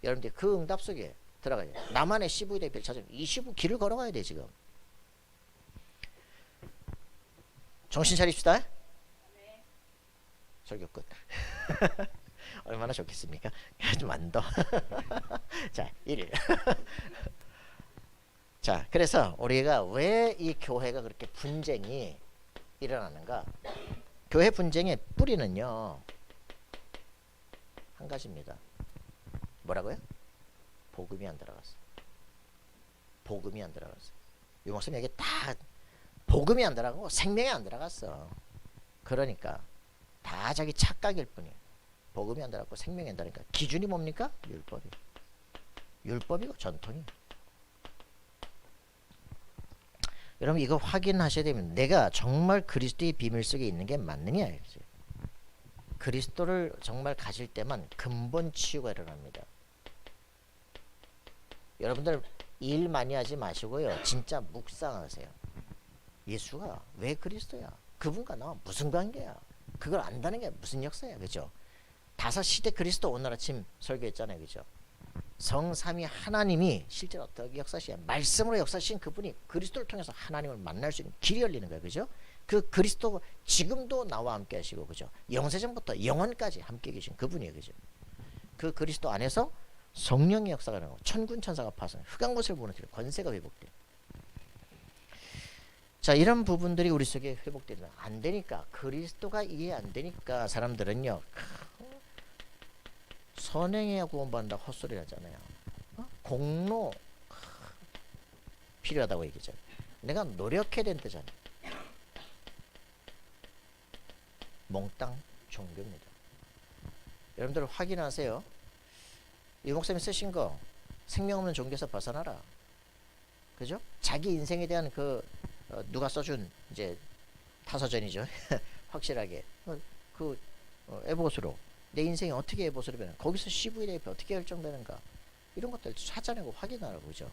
여러분들 그 응답 속에 들어가야 돼요. 나만의 CV 대표를 찾으면 25 길을 걸어가야 돼 지금. 정신 차립시다. 네. 설교 끝. 얼마나 좋겠습니까? 좀 안 더. 자, 1. 자, 그래서 우리가 왜 이 교회가 그렇게 분쟁이 일어나는가? 교회 분쟁의 뿌리는요 한 가지입니다. 뭐라고요? 복음이 안 들어갔어. 복음이 안 들어갔어. 이 목사님 여기 다 복음이 안 들어가고 생명이 안 들어갔어. 그러니까 다 자기 착각일 뿐이에요. 복음이 안 들어갔고 생명이 안 들어가니까 기준이 뭡니까? 율법이. 율법이고 전통이. 여러분 이거 확인하셔야 되면 내가 정말 그리스도의 비밀 속에 있는 게 맞느냐. 그리스도를 정말 가질 때만 근본 치유가 일어납니다. 여러분들 일 많이 하지 마시고요. 진짜 묵상하세요. 예수가 왜 그리스도야? 그분과 나와 무슨 관계야? 그걸 안다는 게 무슨 역사야? 그죠? 5시대 그리스도 오늘 아침 설교했잖아요. 그죠? 성삼위 하나님이 실제로 어떻게 역사하시냐? 말씀으로 역사하신 그분이 그리스도를 통해서 하나님을 만날 수 있는 길이 열리는 거예요. 그죠? 그 그리스도 지금도 나와 함께 하시고 그죠? 영세전부터 영원까지 함께 계신 그분이에요. 그죠? 그 그리스도 안에서 성령의 역사가 나고 천군 천사가 파서 흑암 곳을 무너뜨리고 권세가 회복돼요. 자, 이런 부분들이 우리 속에 회복되면 안 되니까 그리스도가 이해 안 되니까 사람들은요 선행해야 구원받는다고 헛소리 하잖아요. 공로 필요하다고 얘기죠. 내가 노력해야 된다잖아요. 몽땅 종교입니다. 여러분들 확인하세요. 이 목사님 쓰신 거 생명 없는 종교에서 벗어나라. 그죠? 자기 인생에 대한 누가 써준 이제 타서전이죠. 확실하게 에봇으로 내 인생이 어떻게 에봇으로 변해, 거기서 CV 대표 어떻게 결정되는가, 이런 것들 찾아내고 확인하라고. 그죠?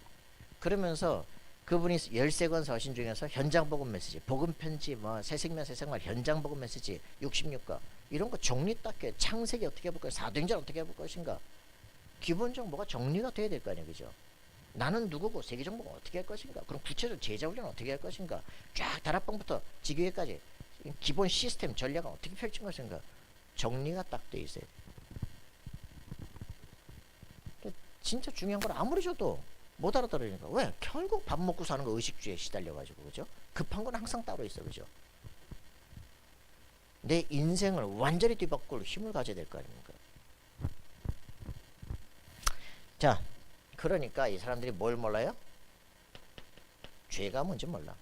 그러면서 그분이 13권 서신 중에서 현장 복음 메시지, 복음 편지, 새생명 새생활 현장 복음 메시지 66가 이런 거 정리 닦게, 창세기 어떻게 해볼 것인가, 사도행전 어떻게 해볼 것인가, 기본 정보가 정리가 돼야 될 거 아니에요. 그죠? 나는 누구고 세계 정보가 어떻게 할 것인가, 그럼 구체적으로 제자 훈련 어떻게 할 것인가, 쫙 다락방부터 지교회까지 기본 시스템 전략은 어떻게 펼친 것인가, 정리가 딱 돼 있어요. 진짜 중요한 건 아무리 줘도 못 알아들으니까. 왜? 결국 밥 먹고 사는 거 의식주의에 시달려가지고. 그죠? 급한 건 항상 따로 있어. 그죠? 내 인생을 완전히 뒤바꿀 힘을 가져야 될 거 아닙니까? 자, 그러니까 이 사람들이 뭘 몰라요? 죄가 뭔지 몰라.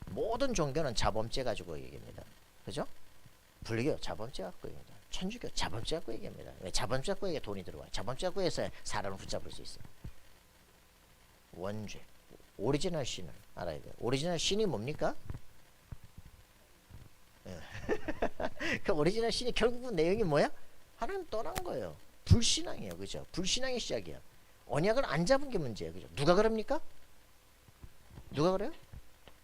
모든 종교는 자범죄 가지고 얘기합니다. 그죠? 불교 자범죄 갖고 얘기합니다. 천주교 자범죄 갖고 얘기합니다. 왜? 자범죄 갖고 얘기해 돈이 들어와요. 자범죄 갖고 해서 사람을 붙잡을 수 있어요. 원죄, 오리지널 신을 알아야 돼요. 오리지널 신이 뭡니까? 그 오리지널 신이 결국은 내용이 뭐야? 하나님 떠난 거예요. 불신앙이에요. 그죠? 불신앙의 시작이야. 언약을 안 잡은 게 문제예요. 그죠? 누가 그럽니까? 누가 그래요?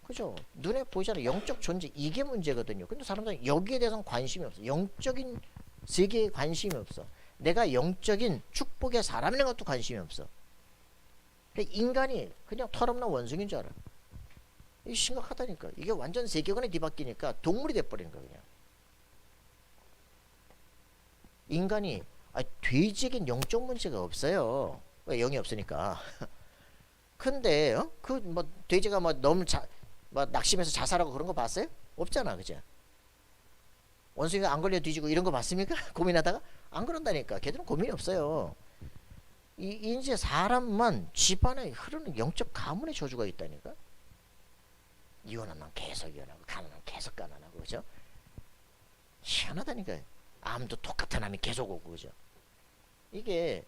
그죠? 눈에 보이잖아요. 영적 존재, 이게 문제거든요. 근데 사람들은 여기에 대해서는 관심이 없어. 영적인 세계에 관심이 없어. 내가 영적인 축복의 사람이라는 것도 관심이 없어. 인간이 그냥 털없는 원숭이인 줄 알아. 이게 심각하다니까. 이게 완전 세계관이 뒤바뀌니까 동물이 돼버리는 거야. 그냥 인간이 돼지에겐 영적 문제가 없어요. 왜? 영이 없으니까. 근데 돼지가 너무 낙심해서 자살하고 그런 거 봤어요? 없잖아. 그죠? 원숭이가 안 걸려 뒤지고 이런 거 봤습니까? 고민하다가 안 그런다니까. 걔들은 고민이 없어요. 이제 사람만 집안에 흐르는 영적 가문의 저주가 있다니까. 이혼하면 계속 이혼하고, 가난하면 계속 가난하고. 그죠? 희한하다니까. 암도 똑같은 암이 계속 오고. 그죠? 이게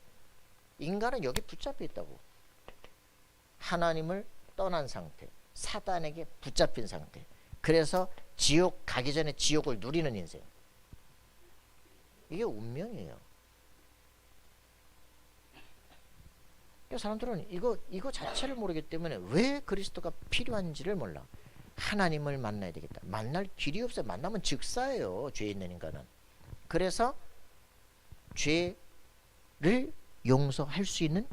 인간은 여기 붙잡혀 있다고. 하나님을 떠난 상태, 사단에게 붙잡힌 상태. 그래서 지옥 가기 전에 지옥을 누리는 인생. 이게 운명이에요. 사람들은 이거 자체를 모르기 때문에 왜 그리스도가 필요한지를 몰라. 하나님을 만나야 되겠다. 만날 길이 없어요. 만나면 즉사예요. 죄 있는 인간은. 그래서 죄를 용서할 수 있는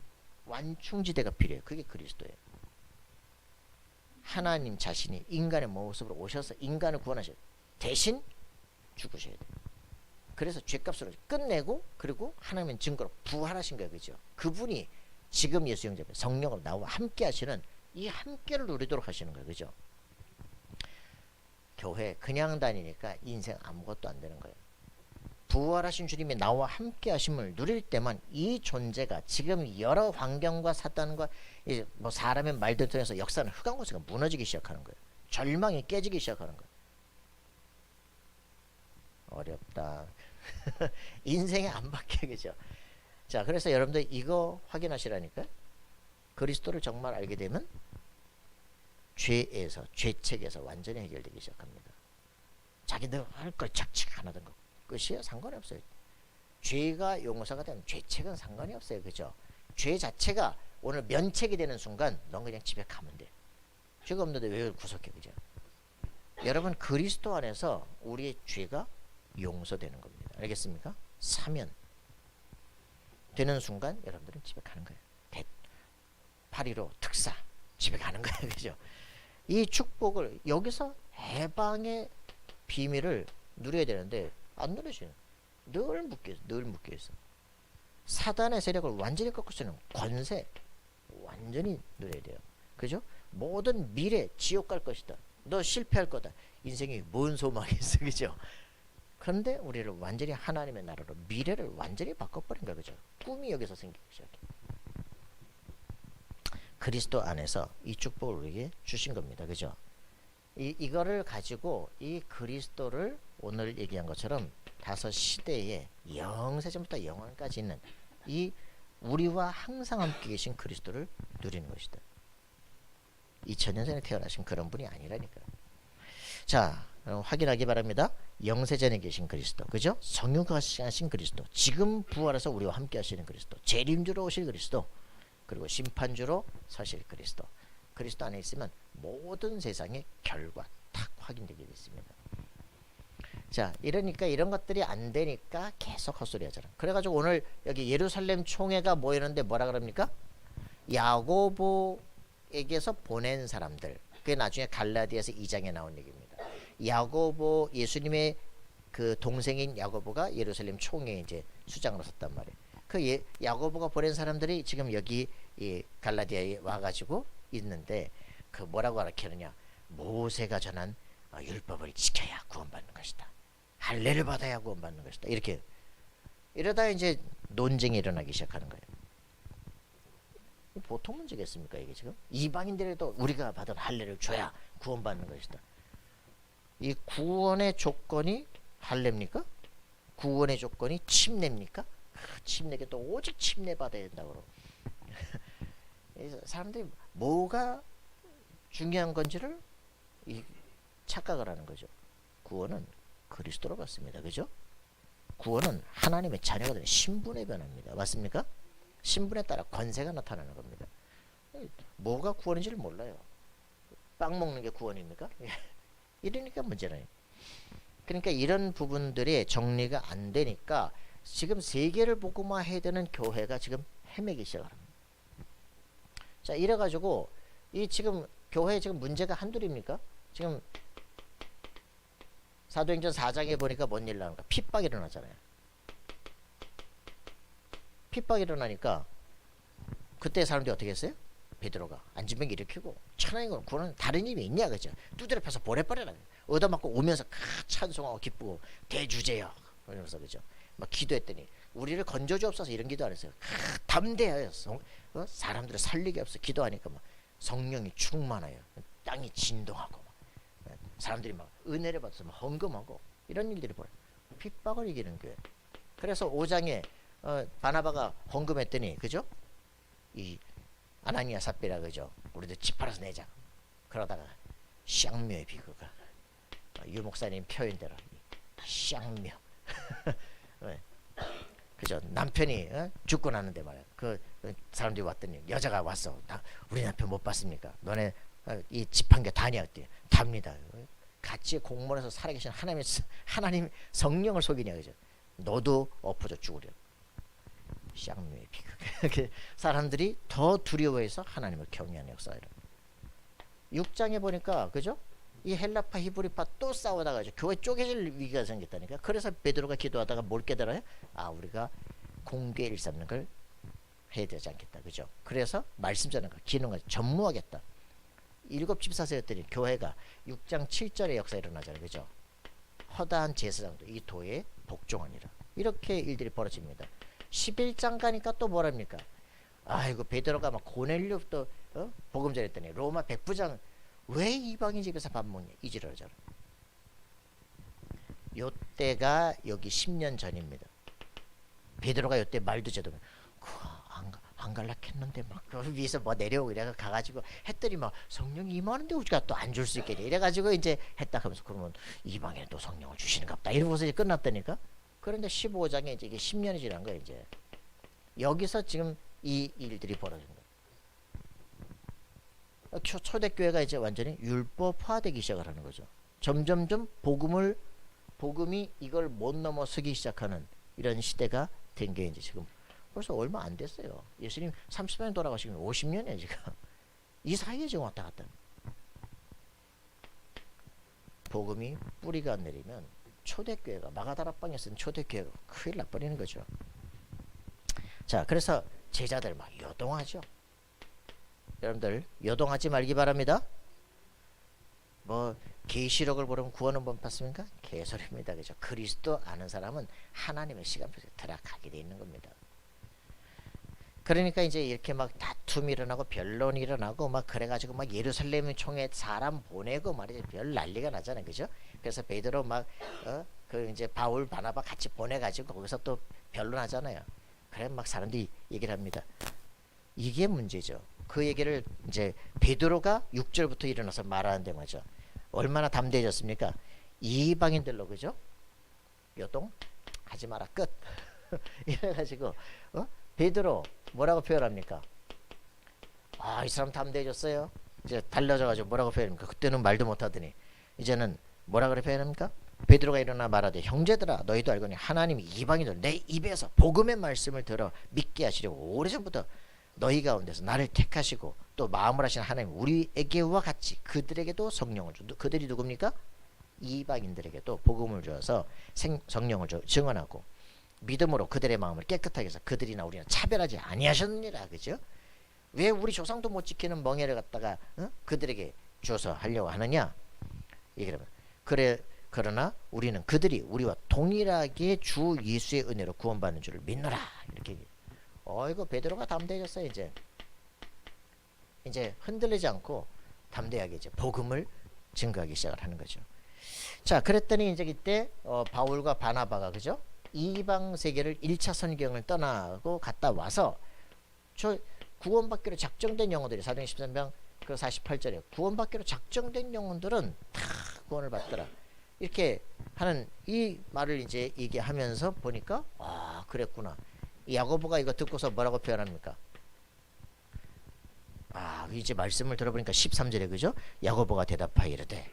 완충지대가 필요해요. 그게 그리스도예요. 하나님 자신이 인간의 모습으로 오셔서 인간을 구원하셔요. 대신 죽으셔야 돼요. 그래서 죄값으로 끝내고, 그리고 하나님은 증거로 부활하신 거예요. 그죠? 그분이 지금 예수 형제 성령으로 나와 함께 하시는 이 함께를 누리도록 하시는 거예요. 그죠? 교회 그냥 다니니까 인생 아무것도 안 되는 거예요. 부활하신 주님이 나와 함께 하심을 누릴 때만 이 존재가 지금 여러 환경과 사단과 사람의 말들 통해서 역사는 흑암고세가 무너지기 시작하는 거예요. 절망이 깨지기 시작하는 거예요. 어렵다. 인생이 안 바뀌어. 그죠? 자, 그래서 여러분들 이거 확인하시라니까. 그리스도를 정말 알게 되면 죄에서, 죄책에서 완전히 해결되기 시작합니다. 자기들 할 걸 착착 안 하던 거 끝이야. 상관이 없어요. 죄가 용서가 되면 죄책은 상관이 없어요. 그죠? 죄 자체가 오늘 면책이 되는 순간 넌 그냥 집에 가면 돼. 죄가 없는데 왜 구속해. 그죠? 여러분, 그리스도 안에서 우리의 죄가 용서되는 겁니다. 알겠습니까? 사면 되는 순간 여러분들은 집에 가는 거예요. 8.15 특사 집에 가는 거예요. 그죠? 이 축복을 여기서 해방의 비밀을 누려야 되는데 안 누려져요. 늘 묶여 있어. 사단의 세력을 완전히 꺾을 수 있는 권세 완전히 누려야 돼요. 그죠? 모든 미래 지옥 갈 것이다. 너 실패할 거다. 인생이 뭔 소망이 있어. 그죠? 그런데 우리를 완전히 하나님의 나라로 미래를 완전히 바꿔버린 거야. 그죠? 꿈이 여기서 생기기 시작해. 그리스도 안에서 이 축복을 우리에게 주신 겁니다. 그죠? 이거를 가지고 이 그리스도를 오늘 얘기한 것처럼 5 시대에 영세전부터 영원까지 있는 이 우리와 항상 함께 계신 그리스도를 누리는 것이다. 2000년 전에 태어나신 그런 분이 아니라니까. 자, 확인하기 바랍니다. 영세전에 계신 그리스도, 그죠? 성육하신 그리스도, 지금 부활해서 우리와 함께 하시는 그리스도, 재림주로 오실 그리스도, 그리고 심판주로 서실 그리스도. 그리스도 안에 있으면 모든 세상의 결과 딱 확인되게 있습니다. 자, 이러니까 이런 것들이 안 되니까 계속 헛소리 하잖아. 그래가지고 오늘 여기 예루살렘 총회가 모이는데 뭐라 그럽니까? 야고보에게서 보낸 사람들. 그게 나중에 갈라디아서 2장에 나온 얘기입니다. 야고보, 예수님의 그 동생인 야고보가 예루살렘 총회에 이제 수장으로 섰단 말이에요. 그 야고보가 보낸 사람들이 지금 여기 이 갈라디아에 와가지고 있는데, 그 뭐라고 가르치느냐? 모세가 전한 율법을 지켜야 구원받는 것이다. 할례를 받아야 구원받는 것이다. 이렇게 이러다 이제 논쟁이 일어나기 시작하는 거예요. 보통 문제겠습니까 이게 지금? 이방인들에도 우리가 받은 할례를 줘야 구원받는 것이다. 이 구원의 조건이 할례입니까? 구원의 조건이 침례입니까? 침례게 또 오직 침례 받아야 된다고. 사람들이 뭐가 중요한 건지를 착각을 하는 거죠. 구원은 그리스도로 받습니다. 그죠? 구원은 하나님의 자녀가 되는 신분의 변화입니다. 맞습니까? 신분에 따라 권세가 나타나는 겁니다. 뭐가 구원인지를 몰라요. 빵 먹는 게 구원입니까? 이러니까 문제는. 그러니까 이런 부분들이 정리가 안 되니까 지금 세계를 복음화해야 되는 교회가 지금 헤매기 시작합니다. 자, 이래가지고 이 지금 교회 지금 문제가 한둘입니까? 지금 사도행전 4장에 보니까 뭔 일 나는가? 핍박이 일어나잖아요. 핍박이 일어나니까 그때 사람들이 어떻게 했어요? 베드로가 안진병 일으키고 천하인 구원은 다른 힘이 있냐 그죠? 두드려 패서 보내버려라. 얻어맞고 오면서 찬송하고 기쁘고 대주제여 이러면서 그죠? 막 기도했더니 우리를 건져주옵소서 이런 기도 안 했어요. 담대하여 사람들을 살리게 없어 기도하니까 막 성령이 충만하여 땅이 진동하고 막 사람들이 막 은혜를 받아서 막 헌금하고 이런 일들이 벌어요. 핍박을 이기는 교회. 그래서 5장에 바나바가 헌금했더니 그죠? 이 아나니아 삽비라 그죠? 우리도 집 팔아서 내자. 그러다가 쌍묘의 비극가 유 목사님 표현대로 쌍묘 그죠? 남편이 죽고 나는데 말이야. 그 사람들이 왔더니 여자가 왔어. 우리 남편 못 봤습니까? 너네 이 집 한 개 다냐? 어때? 답니다. 같이 공문에서 살아계신 하나님 성령을 속이냐 그죠? 너도 엎어져 죽으려. 쌍묘의 비극. 사람들이 더 두려워해서 하나님을 경외하는 역사예요. 6장에 보니까 그죠? 이 헬라파 히브리파 또 싸우다가 교회 쪼개질 위기가 생겼다니까. 그래서 베드로가 기도하다가 뭘 깨달아요? 아, 우리가 공개 일삼는 걸 해야 되지 않겠다. 그죠? 그래서 말씀 전하는 거, 기능을 전무하겠다. 7집사서였더니 교회가 6장 7절의 역사 일어나잖아요. 그죠? 허다한 제사장도 이 도에 복종하니라. 이렇게 일들이 벌어집니다. 11장 가니까 또 뭐랍니까? 아이고 베드로가 막 고넬료 또 복음 전했더니 로마 백부장 왜 이방인 집에서 밥 먹냐 이지랄하잖아. 요때가 여기 10년 전입니다. 베드로가 요때 말도 제대로 안 갈락했는데 막 그 위에서 뭐 내려오고 이래가 가가지고 했더니 막 성령이 임하는데 우리가 또 안 줄 수 있겠냐 이래가지고 이제 했다 하면서 그러면 이방인은 또 성령을 주시는가 보다 이러고서 이제 끝났다니까. 그런데 15장에 이제 이게 10년이 지난 거예요. 이제 여기서 지금 이 일들이 벌어진 거예요. 초대교회가 이제 완전히 율법화되기 시작을 하는 거죠. 점점점 복음이 이걸 못 넘어서기 시작하는 이런 시대가 된 게 이제 지금 벌써 얼마 안 됐어요. 예수님 30년 돌아가시면 50년이에요 지금. 이 사이에 지금 왔다 갔다. 복음이 뿌리가 안 내리면 초대교회가 마가다락방에 쓴 초대교회가 큰일 나버리는 거죠. 자, 그래서 제자들 막 요동하죠. 여러분들 요동하지 말기 바랍니다. 뭐 계시록을 보면 구원은 못 받습니까? 개소리입니다. 그죠? 그리스도 아는 사람은 하나님의 시간표에 들어가게 돼 있는 겁니다. 그러니까 이제 이렇게 막 다툼이 일어나고 변론이 일어나고 막 그래가지고 막 예루살렘 총회 사람 보내고 말이죠. 별 난리가 나잖아요. 그죠? 그래서 베드로 막 그 이제 바울 바나바 같이 보내가지고 거기서 또 변론하잖아요. 그래 막 사람들이 얘기를 합니다. 이게 문제죠. 그 얘기를 이제 베드로가 6절부터 일어나서 말하는데 말이죠. 얼마나 담대해졌습니까? 이방인들로 그죠? 요동 하지 마라 끝. 이래가지고 베드로 뭐라고 표현합니까? 아, 이 사람 담대해졌어요. 이제 달라져가지고 뭐라고 표현합니까? 그때는 말도 못하더니 이제는 뭐라 그래 표현합니까? 베드로가 일어나 말하되 형제들아 너희도 알거니 하나님이 이방인들 내 입에서 복음의 말씀을 들어 믿게 하시려고 오래전부터 너희 가운데서 나를 택하시고 또 마음을 하신 하나님 우리에게와 같이 그들에게도 성령을 주. 그들이 누굽니까? 이방인들에게도 복음을 주어서 성령을 증언하고 믿음으로 그들의 마음을 깨끗하게 해서 그들이나 우리나 차별하지 아니하셨느니라. 그죠? 왜 우리 조상도 못 지키는 멍에를 갖다가 그들에게 주어서 하려고 하느냐? 얘기하면 그래 그러나 우리는 그들이 우리와 동일하게 주 예수의 은혜로 구원받는 줄을 믿노라. 이렇게. 이거 베드로가 담대해졌어요. 이제 흔들리지 않고 담대하게 이제 복음을 증거하기 시작을 하는 거죠. 자, 그랬더니 이제 이때 바울과 바나바가 그죠? 이방 세계를 1차 선경을 떠나고 갔다 와서 저 구원받기로 작정된 영혼들이 사도행 13장 그 48절에 구원받기로 작정된 영혼들은 다 구원을 받더라. 이렇게 하는 이 말을 이제 얘기하면서 보니까 아, 그랬구나. 야고보가 이거 듣고서 뭐라고 표현합니까? 아, 이제 말씀을 들어보니까 13절에 그죠? 야고보가 대답하여 이르되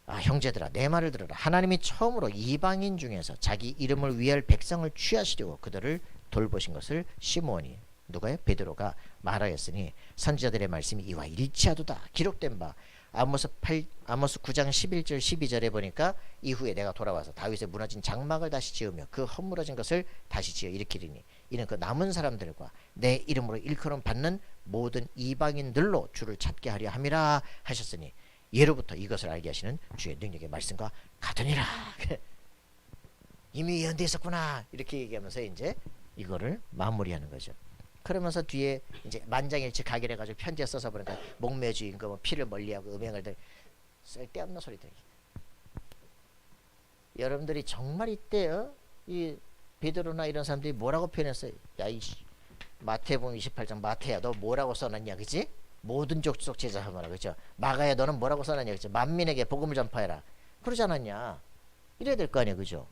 아, 형제들아 내 말을 들어라. 하나님이 처음으로 이방인 중에서 자기 이름을 위할 백성을 취하시려고 그들을 돌보신 것을 시므온이 누가요? 베드로가 말하였으니 선지자들의 말씀이 이와 일치하도다. 기록된 바 아모스 9장 11절 12절에 보니까 이후에 내가 돌아와서 다윗의 무너진 장막을 다시 지으며 그 허물어진 것을 다시 지어 일으키리니 이는 그 남은 사람들과 내 이름으로 일컬음 받는 모든 이방인들로 주를 찾게 하려 함이라 하셨으니 예로부터 이것을 알게 하시는 주의 능력의 말씀과 같으니라. 이미 예언되어 있었구나. 이렇게 얘기하면서 이제 이거를 마무리하는 거죠. 그러면서 뒤에 이제 만장일치 가결 해가지고 편지에 써서 보니까 목매주인 거 뭐 피를 멀리하고 음행을 쓸데없는 소리들. 여러분들이 정말 이때 이 베드로나 이런 사람들이 뭐라고 표현했어요? 야, 이 마태복음 28장 마태야 너 뭐라고 써놨냐, 그지? 모든 족속 제자하거라, 그죠? 마가야 너는 뭐라고 써놨냐, 그죠? 만민에게 복음을 전파해라. 그러지 않았냐? 이래야 될 거 아니야, 그죠?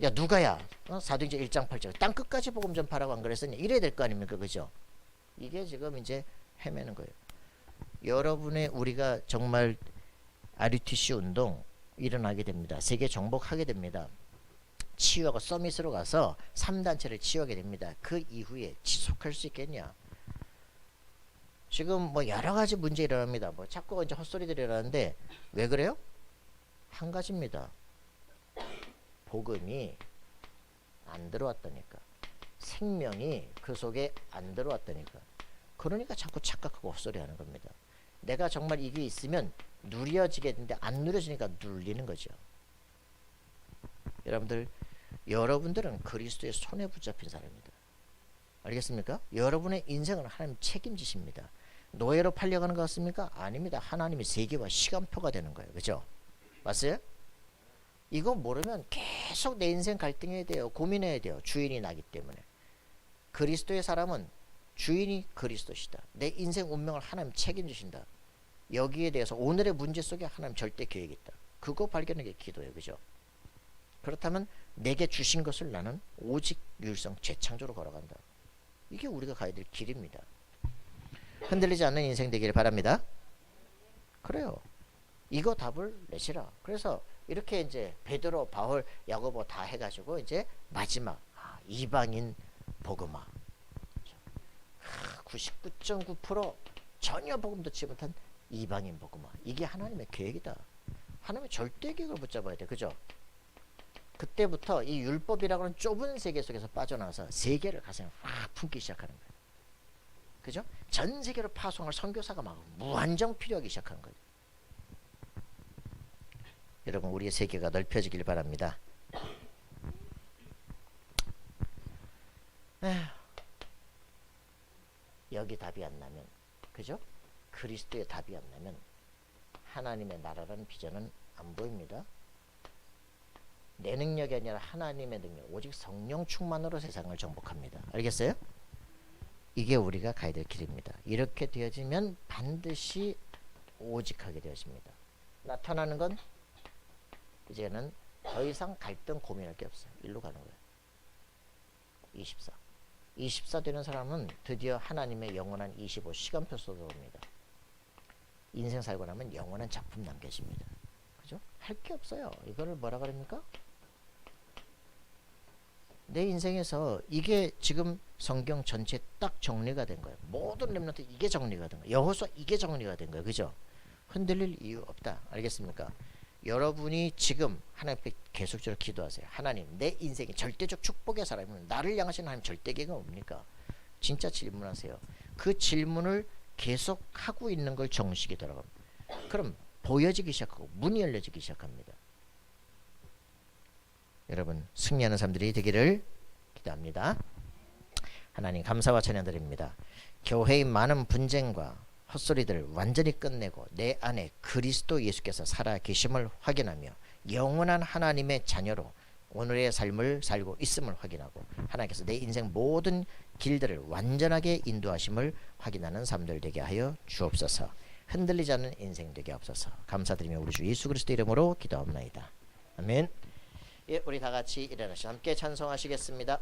야, 누가야? 사도행전 1장 8절 땅 끝까지 복음 전파라고 안 그랬었냐? 이래야 될 거 아닙니까, 그죠? 이게 지금 이제 헤매는 거예요. 여러분의 우리가 정말 RUTC 운동 일어나게 됩니다. 세계 정복하게 됩니다. 치유하고 서밋으로 가서 3단체를 치유하게 됩니다. 그 이후에 지속할 수 있겠냐? 지금 뭐 여러 가지 문제 일어납니다. 뭐 자꾸 이제 헛소리들이 일어나는데 왜 그래요? 한 가지입니다. 복음이 안 들어왔다니까. 생명이 그 속에 안 들어왔다니까. 그러니까 자꾸 착각하고 헛소리하는 겁니다. 내가 정말 이게 있으면 누려지게 되는데 안 누려지니까 눌리는 거죠. 여러분들은 그리스도의 손에 붙잡힌 사람입니다. 알겠습니까? 여러분의 인생은 하나님 책임지십니다. 노예로 팔려가는 것 같습니까? 아닙니다. 하나님이 세계와 시간표가 되는 거예요. 그죠? 맞어요? 이거 모르면 계속 내 인생 갈등해야 돼요. 고민해야 돼요. 주인이 나기 때문에. 그리스도의 사람은 주인이 그리스도시다. 내 인생 운명을 하나님 책임지신다. 여기에 대해서 오늘의 문제 속에 하나님 절대 계획이 있다. 그거 발견하는 게 기도예요. 그죠? 그렇다면 내게 주신 것을 나는 오직 유일성 재창조로 걸어간다. 이게 우리가 가야 될 길입니다. 흔들리지 않는 인생 되기를 바랍니다. 그래요. 이거 답을 내시라. 그래서 이렇게 이제 베드로, 바울, 야고보 다 해가지고 이제 마지막 이방인 복음화 99.9% 전혀 복음 듣지 못한 이방인 복음화. 이게 하나님의 계획이다. 하나님의 절대 계획을 붙잡아야 돼. 그죠? 그때부터 이 율법이라고 하는 좁은 세계 속에서 빠져나와서 세계를 가슴에 확 품기 시작하는 거예요. 그죠? 전 세계로 파송할 선교사가 막 무한정 필요하기 시작한 거예요. 여러분, 우리의 세계가 넓혀지길 바랍니다. 여기 답이 안 나면, 그죠? 그리스도의 답이 안 나면 하나님의 나라라는 비전은 안 보입니다. 내 능력이 아니라 하나님의 능력, 오직 성령 충만으로 세상을 정복합니다. 알겠어요? 이게 우리가 가야 될 길입니다. 이렇게 되어지면 반드시 오직하게 되어집니다. 나타나는 건 이제는 더 이상 갈등 고민할 게 없어요. 일로 가는 거예요. 24. 24 되는 사람은 드디어 하나님의 영원한 25 시간표 속으로 옵니다. 인생 살고 나면 영원한 작품 남겨집니다. 그죠? 할 게 없어요. 이거를 뭐라 그럽니까? 내 인생에서 이게 지금 성경 전체 딱 정리가 된 거예요. 모든 렘넌트 이게 정리가 된 거예요. 여호수아 이게 정리가 된 거예요. 그죠? 흔들릴 이유 없다. 알겠습니까? 여러분이 지금 하나님께 계속적으로 기도하세요. 하나님, 내 인생이 절대적 축복의 사람이면 나를 향하시는 하나님 절대 계획은 뭡니까? 진짜 질문하세요. 그 질문을 계속 하고 있는 걸 정식이 돌아갑니다. 그럼 보여지기 시작하고 문이 열려지기 시작합니다. 여러분 승리하는 사람들이 되기를 기도합니다. 하나님 감사와 찬양드립니다. 교회의 많은 분쟁과 헛소리들을 완전히 끝내고 내 안에 그리스도 예수께서 살아 계심을 확인하며 영원한 하나님의 자녀로 오늘의 삶을 살고 있음을 확인하고 하나님께서 내 인생 모든 길들을 완전하게 인도하심을 확인하는 삶들 되게 하여 주옵소서. 흔들리지 않는 인생 되게 하옵소서. 감사드리며 우리 주 예수 그리스도 이름으로 기도합니다. 아멘. 예, 우리 다 같이 일어나셔서 함께 찬송하시겠습니다.